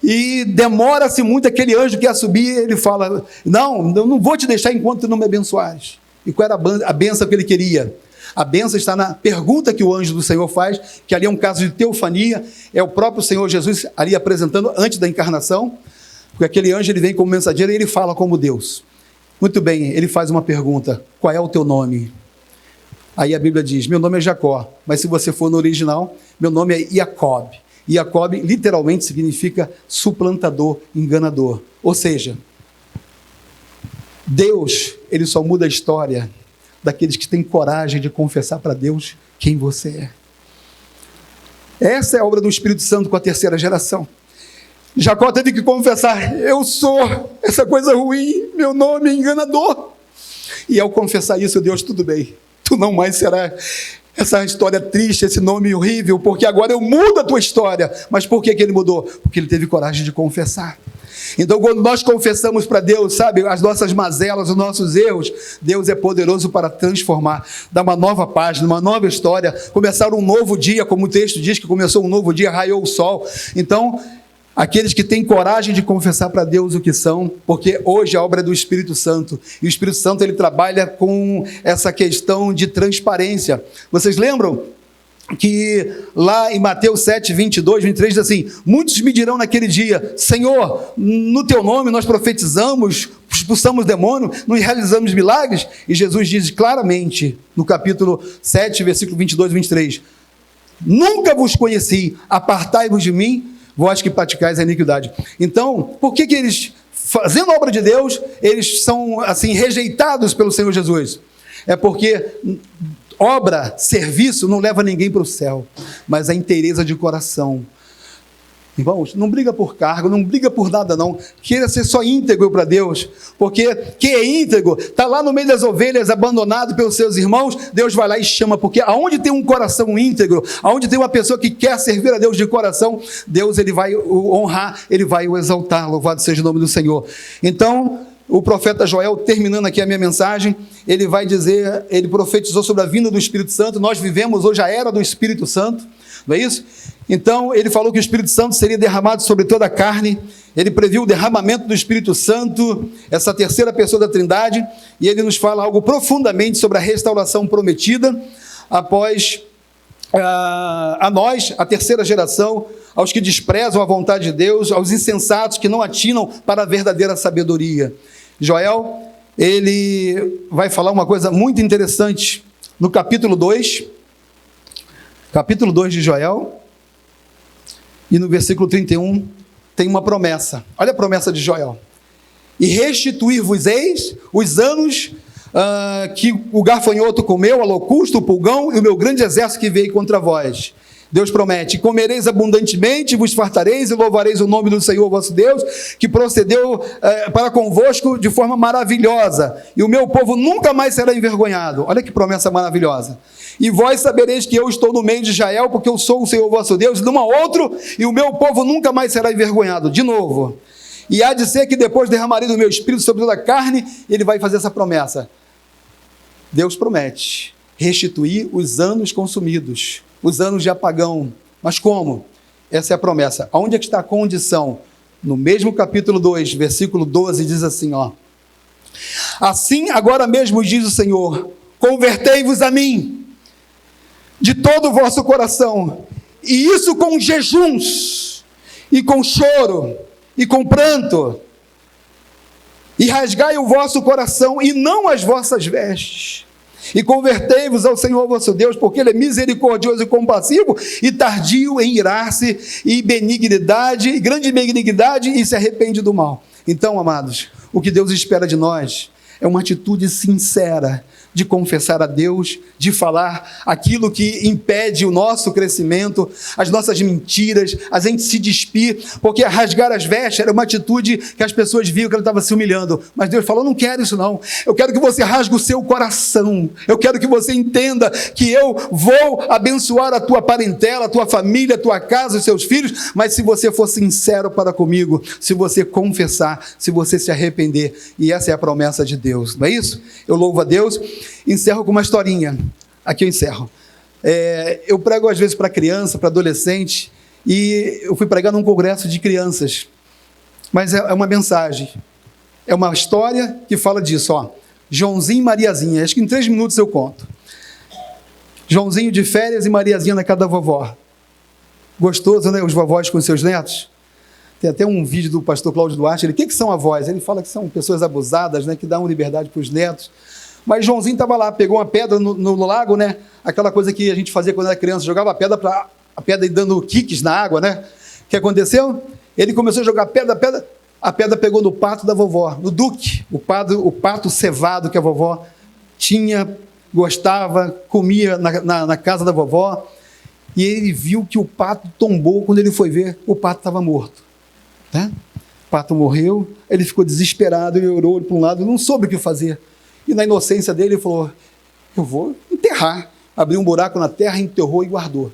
e demora-se muito, aquele anjo que ia subir, ele fala, não, eu não vou te deixar enquanto tu não me abençoares. E qual era a bênção que ele queria? A bênção está na pergunta que o anjo do Senhor faz, que ali é um caso de teofania, é o próprio Senhor Jesus ali apresentando antes da encarnação, porque aquele anjo ele vem como mensageiro e ele fala como Deus. Muito bem, ele faz uma pergunta, qual é o teu nome? Aí a Bíblia diz, meu nome é Jacó, mas se você for no original, meu nome é Jacob. Jacob literalmente significa suplantador, enganador. Ou seja, Deus, ele só muda a história daqueles que têm coragem de confessar para Deus quem você é. Essa é a obra do Espírito Santo com a terceira geração. Jacó teve que confessar, eu sou essa coisa ruim, meu nome é enganador. E ao confessar isso, Deus, tudo bem, tu não mais será essa história triste, esse nome horrível, porque agora eu mudo a tua história. Mas por que ele mudou? Porque ele teve coragem de confessar. Então, quando nós confessamos para Deus, sabe, as nossas mazelas, os nossos erros, Deus é poderoso para transformar, dar uma nova página, uma nova história, começar um novo dia, como o texto diz que começou um novo dia, raiou o sol. Então, aqueles que têm coragem de confessar para Deus o que são, porque hoje a obra é do Espírito Santo, e o Espírito Santo ele trabalha com essa questão de transparência. Vocês lembram que lá em Mateus 7, 22, 23 diz assim: muitos me dirão naquele dia: Senhor, no teu nome nós profetizamos, expulsamos demônio, não realizamos milagres? E Jesus diz claramente no capítulo 7, versículo 22 e 23: nunca vos conheci, apartai-vos de mim, vós que praticais a iniquidade. Então, por que eles, fazendo a obra de Deus, eles são assim rejeitados pelo Senhor Jesus? É porque obra, serviço, não leva ninguém para o céu, mas a inteireza de coração. Irmãos, não briga por cargo, não briga por nada não, queira ser só íntegro para Deus, porque quem é íntegro, está lá no meio das ovelhas, abandonado pelos seus irmãos, Deus vai lá e chama, porque aonde tem um coração íntegro, aonde tem uma pessoa que quer servir a Deus de coração, Deus ele vai o honrar, ele vai o exaltar, louvado seja o nome do Senhor. Então, o profeta Joel, terminando aqui a minha mensagem, ele vai dizer, ele profetizou sobre a vinda do Espírito Santo. Nós vivemos hoje a era do Espírito Santo, não é isso? Então, ele falou que o Espírito Santo seria derramado sobre toda a carne, ele previu o derramamento do Espírito Santo, essa terceira pessoa da Trindade, e ele nos fala algo profundamente sobre a restauração prometida, após a nós, a terceira geração, aos que desprezam a vontade de Deus, aos insensatos que não atinam para a verdadeira sabedoria. Joel, ele vai falar uma coisa muito interessante no capítulo 2 de Joel, e no versículo 31 tem uma promessa. Olha a promessa de Joel: e restituir-vos-eis os anos que o gafanhoto comeu, a locusta, o pulgão e o meu grande exército que veio contra vós. Deus promete: comereis abundantemente, vos fartareis e louvareis o nome do Senhor vosso Deus, que procedeu para convosco de forma maravilhosa, e o meu povo nunca mais será envergonhado. Olha que promessa maravilhosa. E vós sabereis que eu estou no meio de Israel, porque eu sou o Senhor vosso Deus, e não há outro, e o meu povo nunca mais será envergonhado. De novo. E há de ser que depois derramarei do meu espírito sobre toda a carne. Ele vai fazer essa promessa. Deus promete restituir os anos consumidos, os anos de apagão. Mas como? Essa é a promessa. Aonde é que está a condição? No mesmo capítulo 2, versículo 12, diz assim, ó: assim agora mesmo diz o Senhor: convertei-vos a mim de todo o vosso coração, e isso com jejuns, e com choro, e com pranto, e rasgai o vosso coração, e não as vossas vestes, e convertei-vos ao Senhor vosso Deus, porque Ele é misericordioso e compassivo, e tardio em irar-se, e benignidade, e grande benignidade, e se arrepende do mal. Então, amados, o que Deus espera de nós é uma atitude sincera, de confessar a Deus, de falar aquilo que impede o nosso crescimento, as nossas mentiras, a gente se despir, porque rasgar as vestes era uma atitude que as pessoas viam que ela estava se humilhando, mas Deus falou: não quero isso não, eu quero que você rasgue o seu coração, eu quero que você entenda que eu vou abençoar a tua parentela, a tua família, a tua casa, os seus filhos, mas se você for sincero para comigo, se você confessar, se você se arrepender, e essa é a promessa de Deus, não é isso? Eu louvo a Deus. Encerro com uma historinha. Aqui eu encerro. Eu prego às vezes para criança, para adolescente, e eu fui pregar num congresso de crianças, mas é uma mensagem, é uma história que fala disso, ó. Joãozinho e Mariazinha, acho que em 3 minutos eu conto. Joãozinho de férias e Mariazinha na casa da vovó. Gostoso, né? Os vovós com seus netos. Tem até um vídeo do pastor Cláudio Duarte, ele: o que são avós? Ele fala que são pessoas abusadas, né? Que dão liberdade para os netos. Mas Joãozinho estava lá, pegou uma pedra no lago, né? Aquela coisa que a gente fazia quando era criança, jogava a pedra e dando kicks na água, né? O que aconteceu? Ele começou a jogar pedra, a pedra pegou no pato da vovó, no duque, o pato cevado que a vovó tinha, gostava, comia na casa da vovó, e ele viu que o pato tombou. Quando ele foi ver, o pato estava morto, né? O pato morreu, ele ficou desesperado, ele orou para um lado, não soube o que fazer. E na inocência dele, ele falou: eu vou enterrar. abriu um buraco na terra, enterrou e guardou.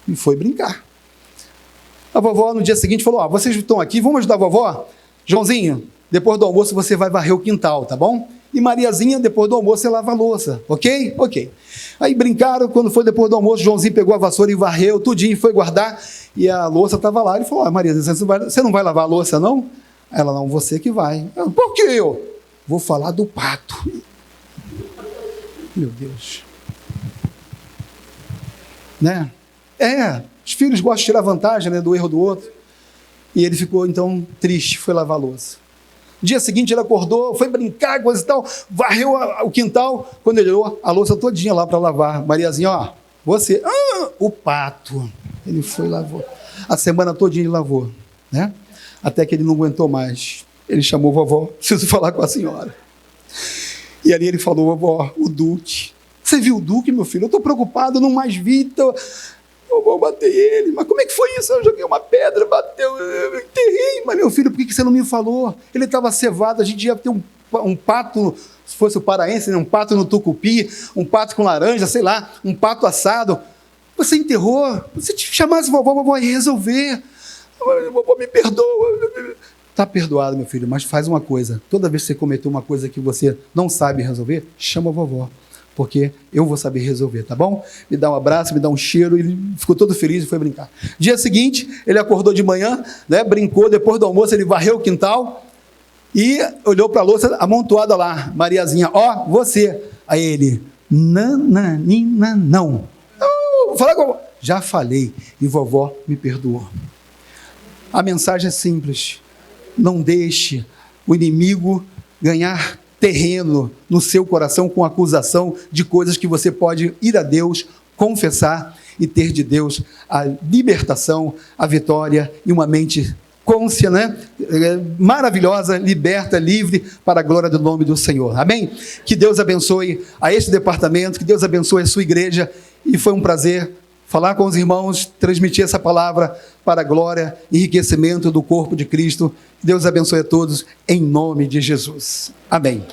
E foi brincar. A vovó, no dia seguinte, falou, vocês estão aqui, vamos ajudar a vovó? Joãozinho, depois do almoço você vai varrer o quintal, tá bom? E Mariazinha, depois do almoço, você lava a louça, ok? Ok. Aí brincaram, quando foi depois do almoço, Joãozinho pegou a vassoura e varreu tudinho, foi guardar, e a louça estava lá. Ele falou, Mariazinha, você não vai lavar a louça, não? Ela, não, você que vai. Eu, por que eu? Vou falar do pato. Meu Deus. Né? Os filhos gostam de tirar vantagem, né, do erro do outro. E ele ficou, então, triste, foi lavar a louça. No dia seguinte ele acordou, foi brincar, coisa e tal, varreu o quintal, quando ele olhou, a louça todinha lá para lavar. Mariazinha, você, o pato. Ele foi e lavou. A semana todinha ele lavou, né? Até que ele não aguentou mais. Ele chamou a vovó, preciso falar com a senhora. E ali ele falou, vovó, o Duque. Você viu o Duque, meu filho? Eu estou preocupado, não mais vi, eu vou bater ele. Mas como é que foi isso? Eu joguei uma pedra, bateu, eu enterrei. Mas, meu filho, por que você não me falou? Ele estava cevado, a gente ia ter um pato, se fosse o paraense, né? Um pato no tucupi, um pato com laranja, sei lá, um pato assado. Você enterrou. Se te chamasse vovó ia resolver. Vovó, me perdoa. Está perdoado, meu filho, mas faz uma coisa. Toda vez que você cometeu uma coisa que você não sabe resolver, chama a vovó. Porque eu vou saber resolver, tá bom? Me dá um abraço, me dá um cheiro, ele ficou todo feliz e foi brincar. Dia seguinte, ele acordou de manhã, né, brincou, depois do almoço ele varreu o quintal e olhou para a louça amontoada lá, Mariazinha, você. Aí ele, nananina, não. Vou falar com... Já falei e vovó me perdoou. A mensagem é simples, não deixe o inimigo ganhar terreno no seu coração com acusação de coisas que você pode ir a Deus, confessar e ter de Deus a libertação, a vitória e uma mente cônscia, né? Maravilhosa, liberta, livre para a glória do nome do Senhor. Amém? Que Deus abençoe a este departamento, que Deus abençoe a sua igreja e foi um prazer falar com os irmãos, transmitir essa palavra para a glória e enriquecimento do corpo de Cristo. Deus abençoe a todos, em nome de Jesus. Amém.